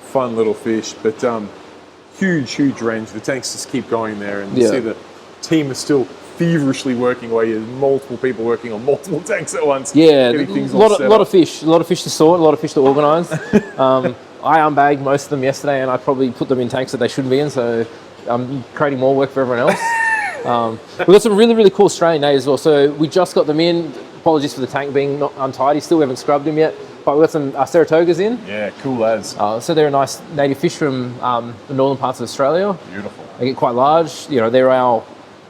Speaker 3: fun little fish, but huge range. The tanks just keep going there, and you see the team is still feverishly working away. There's multiple people working on multiple tanks at once.
Speaker 2: Yeah, a lot of fish to sort, a lot of fish to organise. I unbagged most of them yesterday, and I probably put them in tanks that they shouldn't be in. So I'm creating more work for everyone else. We've got some really, really cool Australian nays as well. So we just got them in. Apologies for the tank being not untidy still. We haven't scrubbed them yet. But we've got some Saratogas in.
Speaker 3: Yeah, cool as.
Speaker 2: So they're a nice native fish from the northern parts of Australia.
Speaker 3: Beautiful.
Speaker 2: They get quite large. You know, they're our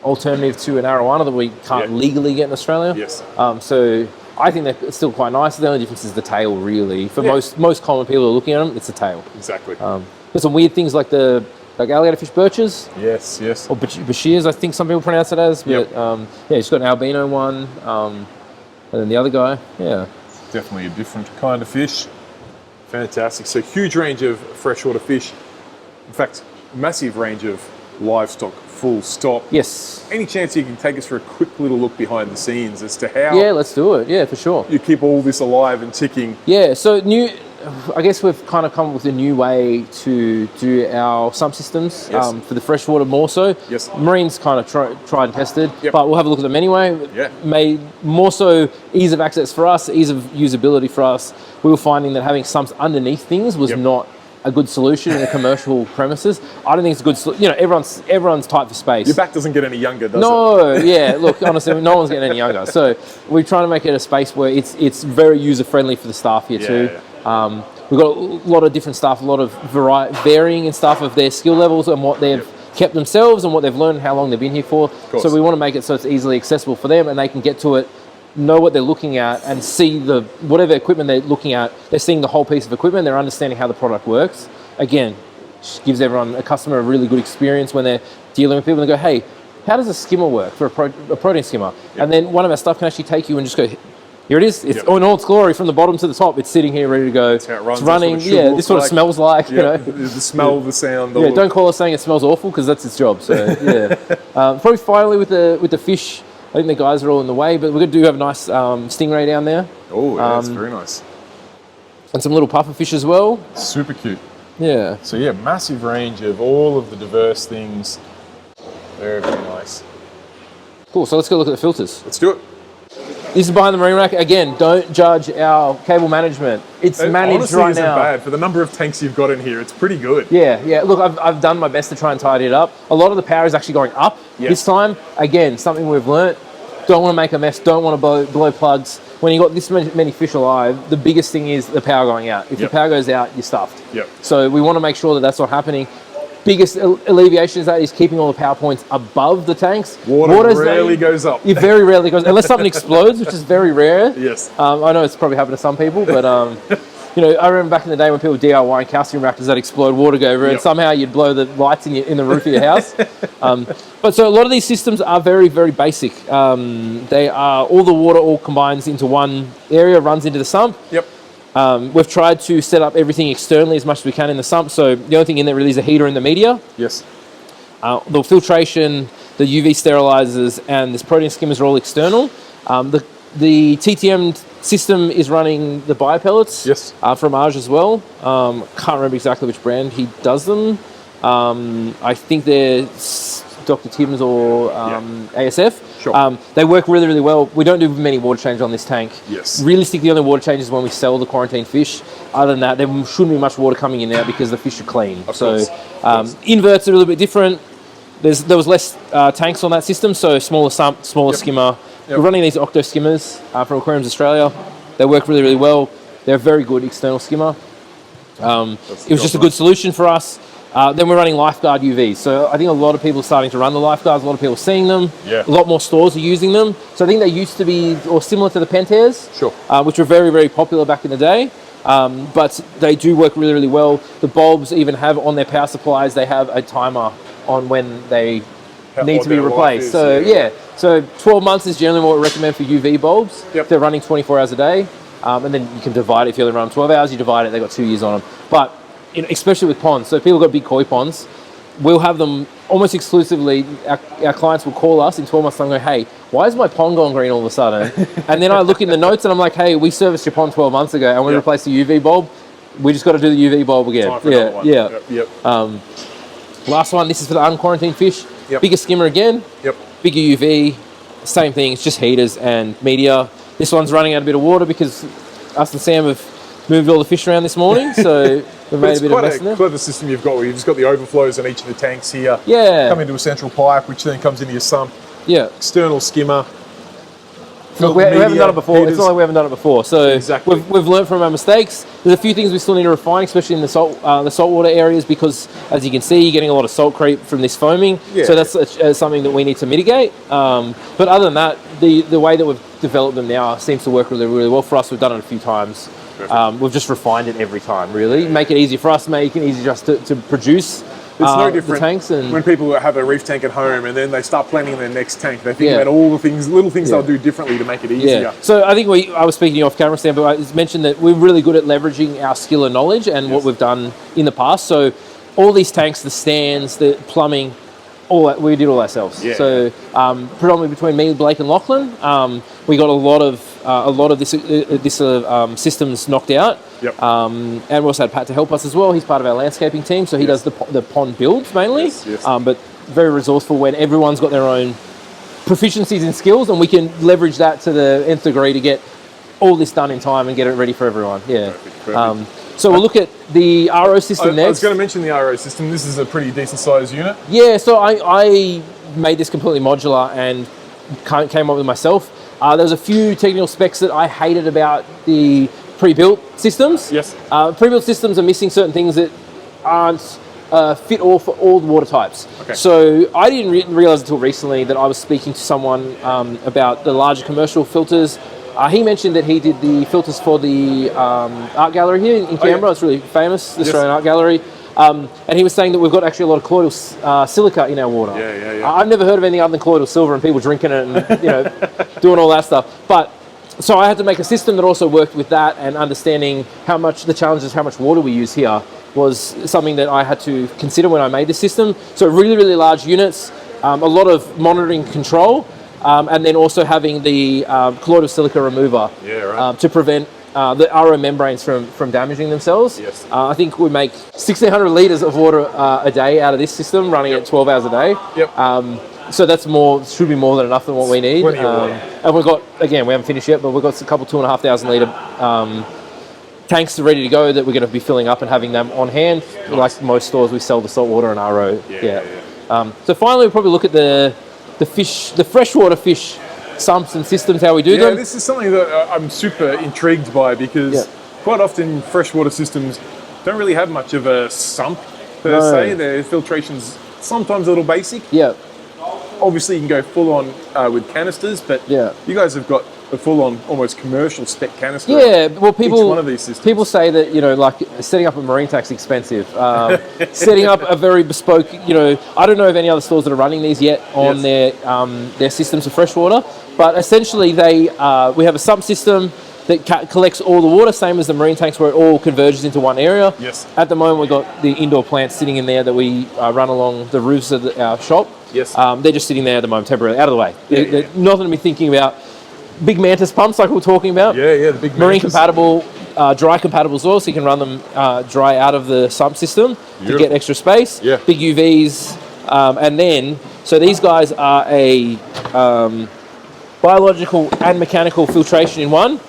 Speaker 2: alternative to an arowana that we can't legally get in Australia.
Speaker 3: Yes.
Speaker 2: So I think they're still quite nice. The only difference is the tail, really. For most common people who are looking at them, it's the tail.
Speaker 3: Exactly.
Speaker 2: There's some weird things like alligator fish birches.
Speaker 3: Yes.
Speaker 2: Or bashirs, I think some people pronounce it as. But he's got an albino one. And then the other guy,
Speaker 3: Definitely a different kind of fish. Fantastic. So huge range of freshwater fish. In fact, massive range of livestock, full stop.
Speaker 2: Yes.
Speaker 3: Any chance you can take us for a quick little look behind the scenes as to how...
Speaker 2: Yeah, let's do it. Yeah, for sure.
Speaker 3: You keep all this alive and ticking.
Speaker 2: Yeah, so I guess we've kind of come up with a new way to do our sump systems for the freshwater more so.
Speaker 3: Yes.
Speaker 2: Marine's kind of tried and tested, but we'll have a look at them anyway.
Speaker 3: Yeah.
Speaker 2: Made more so ease of access for us, ease of usability for us. We were finding that having sumps underneath things was not a good solution in a commercial premises. I don't think it's a good solution. You know, everyone's tight for space.
Speaker 3: Your back doesn't get any younger, does it?
Speaker 2: No, yeah. Look, honestly, no one's getting any younger. So we're trying to make it a space where it's very user friendly for the staff here too. Yeah. We've got a lot of different staff, a lot of varying in stuff of their skill levels and what they've kept themselves and what they've learned, how long they've been here for. So we want to make it so it's easily accessible for them and they can get to it, know what they're looking at and see whatever equipment they're looking at, they're seeing the whole piece of equipment, they're understanding how the product works. Again, just gives a customer a really good experience when they're dealing with people and they go, hey, how does a skimmer work for a protein skimmer? And then one of our stuff can actually take you and just go, here it is. It's in all its glory from the bottom to the top. It's sitting here ready to go.
Speaker 3: That's how it runs.
Speaker 2: It's running. This is what it smells like. You know,
Speaker 3: the smell, the sound.
Speaker 2: Don't call us saying it smells awful because that's its job. So probably finally with the fish. I think the guys are all in the way, but we do have a nice stingray down there.
Speaker 3: Oh, that's very nice.
Speaker 2: And some little puffer fish as well.
Speaker 3: Super cute.
Speaker 2: Yeah.
Speaker 3: So massive range of all of the diverse things. Very, very nice.
Speaker 2: Cool. So let's go look at the filters.
Speaker 3: Let's do it.
Speaker 2: This is behind the marine rack. Again, don't judge our cable management. It's managed
Speaker 3: honestly
Speaker 2: right
Speaker 3: isn't
Speaker 2: now.
Speaker 3: Bad. For the number of tanks you've got in here, it's pretty good.
Speaker 2: Yeah. Look, I've done my best to try and tidy it up. A lot of the power is actually going up this time. Again, something we've learnt. Don't want to make a mess. Don't want to blow plugs. When you've got this many fish alive, the biggest thing is the power going out. If the power goes out, you're stuffed. So we want to make sure that that's not happening. biggest alleviation is that is keeping all the power points above the tanks.
Speaker 3: Water rarely goes up.
Speaker 2: It very rarely goes, unless something explodes, which is very rare.
Speaker 3: Yes.
Speaker 2: I know it's probably happened to some people, but you know, I remember back in the day when people DIY calcium reactors that explode, water go over, and somehow you'd blow the lights in the roof of your house. But so a lot of these systems are very, very basic. They are all the water all combines into one area, runs into the sump.
Speaker 3: Yep.
Speaker 2: We've tried to set up everything externally as much as we can in the sump. So the only thing in there really is a heater and the media.
Speaker 3: Yes.
Speaker 2: The filtration, the UV sterilizers, and this protein skimmers are all external. The TTM system is running the biopellets.
Speaker 3: Yes.
Speaker 2: From Arj as well. Can't remember exactly which brand he does them. I think they're Dr. Tim's or ASF.
Speaker 3: Sure.
Speaker 2: They work really, really well. We don't do many water changes on this tank.
Speaker 3: Yes.
Speaker 2: Realistically, the only water changes when we sell the quarantine fish. Other than that, there shouldn't be much water coming in there because the fish are clean.
Speaker 3: Of course.
Speaker 2: Inverts are a little bit different. There was less tanks on that system, so smaller sump, smaller skimmer. We're running these Octo skimmers from Aquariums Australia. They work really, really well. They're a very good external skimmer. It was just a good solution for us. Then we're running Lifeguard UVs. So I think a lot of people are starting to run the Lifeguards. A lot of people are seeing them.
Speaker 3: Yeah.
Speaker 2: A lot more stores are using them. So I think they used to be or similar to the Pentaires,
Speaker 3: Sure.
Speaker 2: which were very, very popular back in the day. But they do work really, really well. The bulbs even have on their power supplies, they have a timer on when they need to be replaced. So so 12 months is generally what we recommend for UV bulbs.
Speaker 3: Yep.
Speaker 2: They're running 24 hours a day. And then you can divide it. If you only run 12 hours, you divide it. They've got 2 years on them. But especially with ponds, so people got big koi ponds, we'll have them almost exclusively. Our clients will call us in 12 months and go, hey, why is my pond gone green all of a sudden? And then I look in the notes and I'm like, hey, we serviced your pond 12 months ago and we replaced the UV bulb. We just got to do the UV bulb again. Last one, this is for the unquarantined fish. Bigger skimmer again. Bigger UV, same thing, it's just heaters and media. This one's running out a bit of water because us and Sam have moved all the fish around this morning, so we've made a bit of mess in there.
Speaker 3: It's quite a clever system you've got where you've just got the overflows on each of the tanks here. Come into a central pipe, which then comes into your sump. External skimmer.
Speaker 2: Look, we haven't done it before. Heaters. It's not like we haven't done it before. So we've learned from our mistakes. There's a few things we still need to refine, especially in the saltwater areas, because as you can see, you're getting a lot of salt creep from this foaming. So that's something that we need to mitigate. But other than that, the way that we've developed them now seems to work really, really well for us. We've done it a few times. We've just refined it every time, really. Make it easy for us, make it easy just to produce.
Speaker 3: It's no different
Speaker 2: tanks
Speaker 3: when people have a reef tank at home and then they start planning their next tank. They think about all the things, little things they'll do differently to make it easier.
Speaker 2: So I think I was speaking to you off camera, Sam, but I mentioned that we're really good at leveraging our skill and knowledge and what we've done in the past. So all these tanks, the stands, the plumbing, all that, we did all ourselves. So predominantly between me, Blake, and Lachlan, we got a lot of this systems knocked out. And we also had Pat to help us as well. He's part of our landscaping team, so he does the pond builds mainly. But very resourceful when everyone's got their own proficiencies and skills, and we can leverage that to the nth degree to get all this done in time and get it ready for everyone. Perfect. So we'll look at the RO system next.
Speaker 3: I was going to mention the RO system. This is a pretty decent sized unit.
Speaker 2: So I made this completely modular and came up with myself. There was a few technical specs that I hated about the pre-built systems. Pre-built systems are missing certain things that aren't fit all for all the water types. So I didn't realize until recently that I was speaking to someone about the larger commercial filters. He mentioned that he did the filters for the art gallery here in Canberra. It's really famous, the Australian art gallery. And he was saying that we've got actually a lot of colloidal silica in our water. I've never heard of anything other than colloidal silver and people drinking it and doing all that stuff. But so I had to make a system that also worked with that, and understanding how much water we use here was something that I had to consider when I made the system. So really, really large units, a lot of monitoring control. And then also having the colloidal silica remover to prevent the RO membranes from damaging themselves. I think we make 1,600 litres of water a day out of this system, running at 12 hours a day. So that's should be more than enough than what we need. And we've got, again, we haven't finished yet, but we've got a couple 2,500 litre tanks ready to go that we're going to be filling up and having them on hand. Like most stores, we sell the saltwater and RO. So finally, we'll probably look at the freshwater fish sumps and systems, how we do them.
Speaker 3: This is something that I'm super intrigued by, because quite often freshwater systems don't really have much of a sump per se. Their filtration's sometimes a little basic.
Speaker 2: Yeah.
Speaker 3: Obviously, you can go full on with canisters, but you guys have got a full on almost commercial spec canister.
Speaker 2: Yeah, well, people,
Speaker 3: each one of these systems.
Speaker 2: People say that, you know, like setting up a marine tank's expensive. Setting up a very bespoke, you know, I don't know of any other stores that are running these yet on their systems of freshwater, but essentially we have a sump system that collects all the water, same as the marine tanks where it all converges into one area.
Speaker 3: Yes.
Speaker 2: At the moment, we've got the indoor plants sitting in there that we run along the roofs of our shop.
Speaker 3: Yes.
Speaker 2: They're just sitting there at the moment, temporarily, out of the way. They're nothing to be thinking about. Big mantis pumps like we were talking about.
Speaker 3: Yeah, the big
Speaker 2: marine compatible, dry compatible as well, so you can run them dry out of the sump system to get extra space.
Speaker 3: Yeah.
Speaker 2: Big UVs, and then so these guys are a biological and mechanical filtration in one.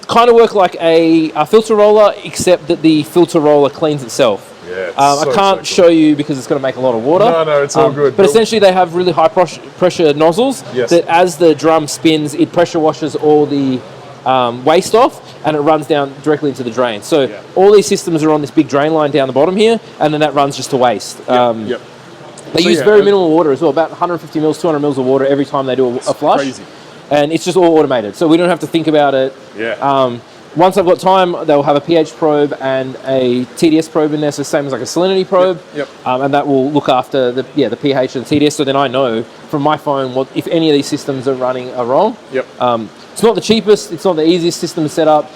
Speaker 2: Kind of work like a filter roller, except that the filter roller cleans itself.
Speaker 3: Yeah,
Speaker 2: I can't show you because it's going to make a lot of water.
Speaker 3: No, it's all good.
Speaker 2: But essentially, they have really high pressure nozzles that, as the drum spins, it pressure washes all the waste off, and it runs down directly into the drain. So all these systems are on this big drain line down the bottom here, and then that runs just to waste. They use very minimal water as well, about 150 mils, 200 mils of water every time they do a flush.
Speaker 3: Crazy.
Speaker 2: And it's just all automated, so we don't have to think about it. Once I've got time, they'll have a pH probe and a TDS probe in there, so same as like a salinity probe. And that will look after the pH and TDS, so then I know from my phone what if any of these systems are running are wrong. It's not the cheapest, it's not the easiest system to set up.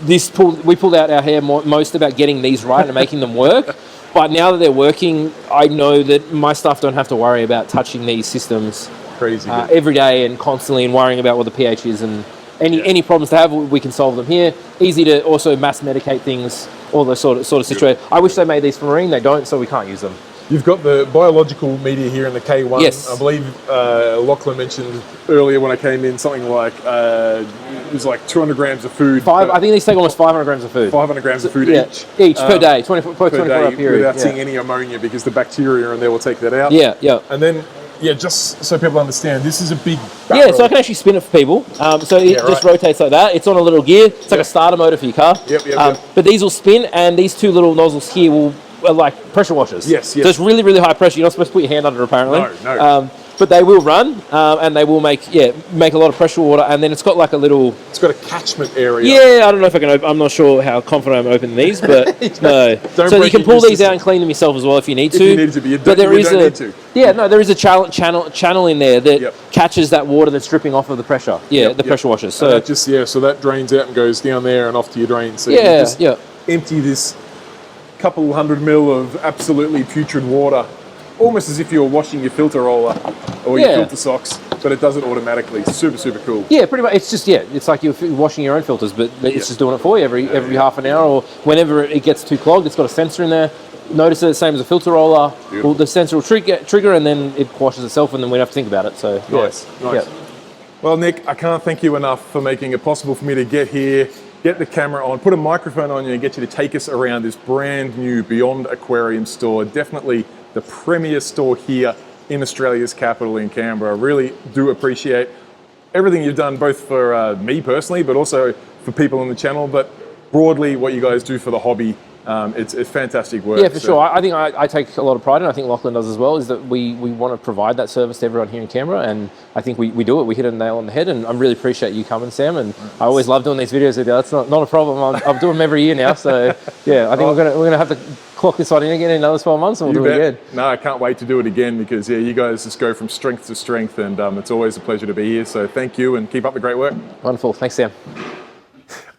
Speaker 2: We pulled out our hair most about getting these right and making them work. But now that they're working, I know that my staff don't have to worry about touching these systems every day and constantly and worrying about what the pH is, and any problems to have, we can solve them here. Easy to also mass medicate things, all those sort of situation. I wish they made these for marine, they don't, so we can't use them.
Speaker 3: You've got the biological media here in the K1.
Speaker 2: Yes.
Speaker 3: I believe Lachlan mentioned earlier when I came in something like it was like 200 grams of food.
Speaker 2: I think these take almost 500 grams of food.
Speaker 3: 500 grams of food
Speaker 2: each per day, 24 hour period.
Speaker 3: Without seeing any ammonia, because the bacteria in there will take that out. And then, just so people understand, this is a big barrel.
Speaker 2: So I can actually spin it for people. So it just rotates like that. It's on a little gear. It's like a starter motor for your car. But these will spin, and these two little nozzles here are like pressure washers. So it's really, really high pressure. You're not supposed to put your hand under it, apparently.
Speaker 3: No.
Speaker 2: But they will run, and they will make a lot of pressure water, and then it's got like a little...
Speaker 3: It's got a catchment area.
Speaker 2: I don't know if I can open... I'm not sure how confident I'm opening these, but no.
Speaker 3: Don't
Speaker 2: so you can pull these
Speaker 3: system.
Speaker 2: out and clean them yourself as well if you need to.
Speaker 3: If you need to, but there is
Speaker 2: there is a channel in there that catches that water that's dripping off of the pressure. The pressure washers. So
Speaker 3: that so that drains out and goes down there and off to your drain. So empty this couple 100 mil of absolutely putrid water, almost as if you're washing your filter roller or your filter socks, but it does it automatically. Super, super cool.
Speaker 2: Pretty much. It's just it's like you're washing your own filters, but it's just doing it for you every half an hour, or whenever it gets too clogged. It's got a sensor in there. Notice it the same as a filter roller. Well, the sensor will trigger, and then it washes itself, and then we don't have to think about it. So
Speaker 3: nice. Well, Nick, I can't thank you enough for making it possible for me to get here, get the camera on, put a microphone on you, and get you to take us around this brand new Beyond Aquarium store. Definitely the premier store here in Australia's capital in Canberra. I really do appreciate everything you've done, both for me personally, but also for people on the channel, but broadly what you guys do for the hobby. It's fantastic work.
Speaker 2: For sure. I think I take a lot of pride in, I think Lachlan does as well, is that we want to provide that service to everyone here in Canberra, and I think we do it. We hit a nail on the head, and I really appreciate you coming, Sam, and I always love doing these videos with you. That's not a problem. I'm doing them every year now, so I think we're gonna have to clock this one in again in another 12 months, and we'll do it again.
Speaker 3: No, I can't wait to do it again, because you guys just go from strength to strength, and it's always a pleasure to be here. So thank you, and keep up the great work.
Speaker 2: Wonderful. Thanks, Sam.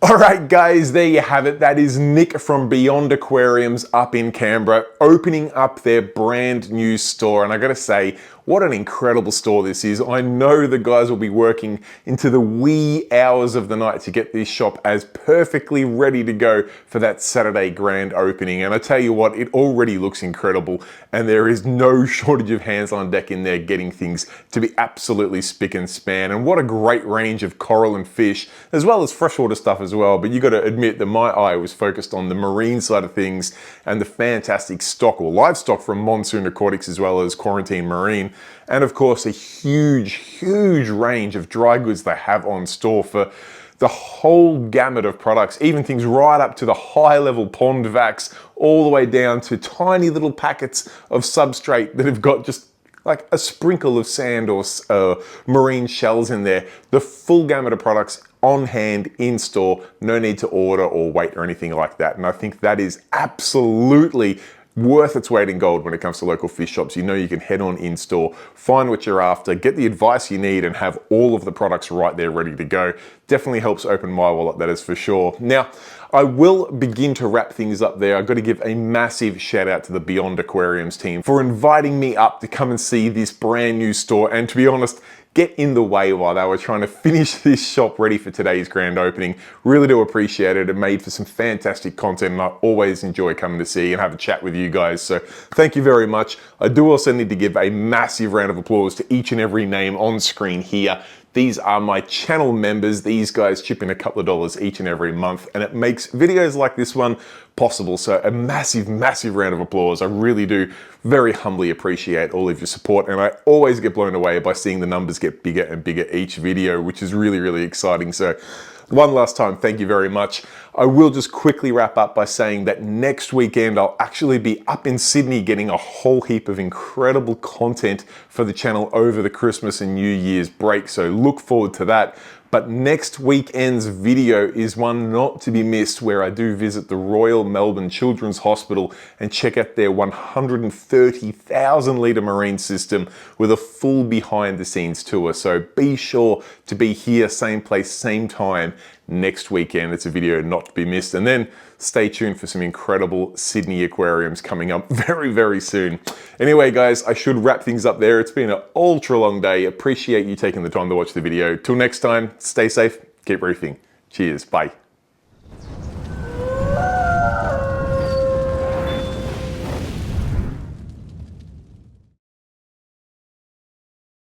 Speaker 1: All right, guys, there you have it. That is Nick from Beyond Aquariums up in Canberra, opening up their brand new store. And I gotta say, what an incredible store this is. I know the guys will be working into the wee hours of the night to get this shop as perfectly ready to go for that Saturday grand opening. And I tell you what, it already looks incredible, and there is no shortage of hands on deck in there getting things to be absolutely spick and span. And what a great range of coral and fish, as well as freshwater stuff as well. But you got to admit that my eye was focused on the marine side of things and the fantastic stock or livestock from Monsoon Aquatics, as well as Quarantine Marine. And of course, a huge range of dry goods they have on store for the whole gamut of products, even things right up to the high level pond vacs, all the way down to tiny little packets of substrate that have got just like a sprinkle of sand or marine shells in there. The full gamut of products on hand, in store, no need to order or wait or anything like that. And I think that is absolutely worth its weight in gold when it comes to local fish shops. You know you can head on in store, find what you're after, get the advice you need, and have all of the products right there ready to go. Definitely helps open my wallet, that is for sure. Now, I will begin to wrap things up there. I've got to give a massive shout out to the Beyond Aquariums team for inviting me up to come and see this brand new store, and to be honest, get in the way while they were trying to finish this shop ready for today's grand opening. Really do appreciate it. It made for some fantastic content, and I always enjoy coming to see and have a chat with you guys. So thank you very much. I do also need to give a massive round of applause to each and every name on screen here. These are my channel members. These guys chip in a couple of dollars each and every month, and it makes videos like this one possible. So a massive, massive round of applause. I really do very humbly appreciate all of your support, and I always get blown away by seeing the numbers get bigger and bigger each video, which is really, really exciting. So one last time, thank you very much. I will just quickly wrap up by saying that next weekend I'll actually be up in Sydney getting a whole heap of incredible content for the channel over the Christmas and New Year's break, so look forward to that. But next weekend's video is one not to be missed, where I do visit the Royal Melbourne Children's Hospital and check out their 130,000 litre marine system with a full behind the scenes tour. So be sure to be here, same place, same time next weekend. It's a video not to be missed. And then stay tuned for some incredible Sydney aquariums coming up very, very soon. Anyway, guys, I should wrap things up there. It's been an ultra long day. Appreciate you taking the time to watch the video. Till next time, stay safe, keep reefing. Cheers, bye.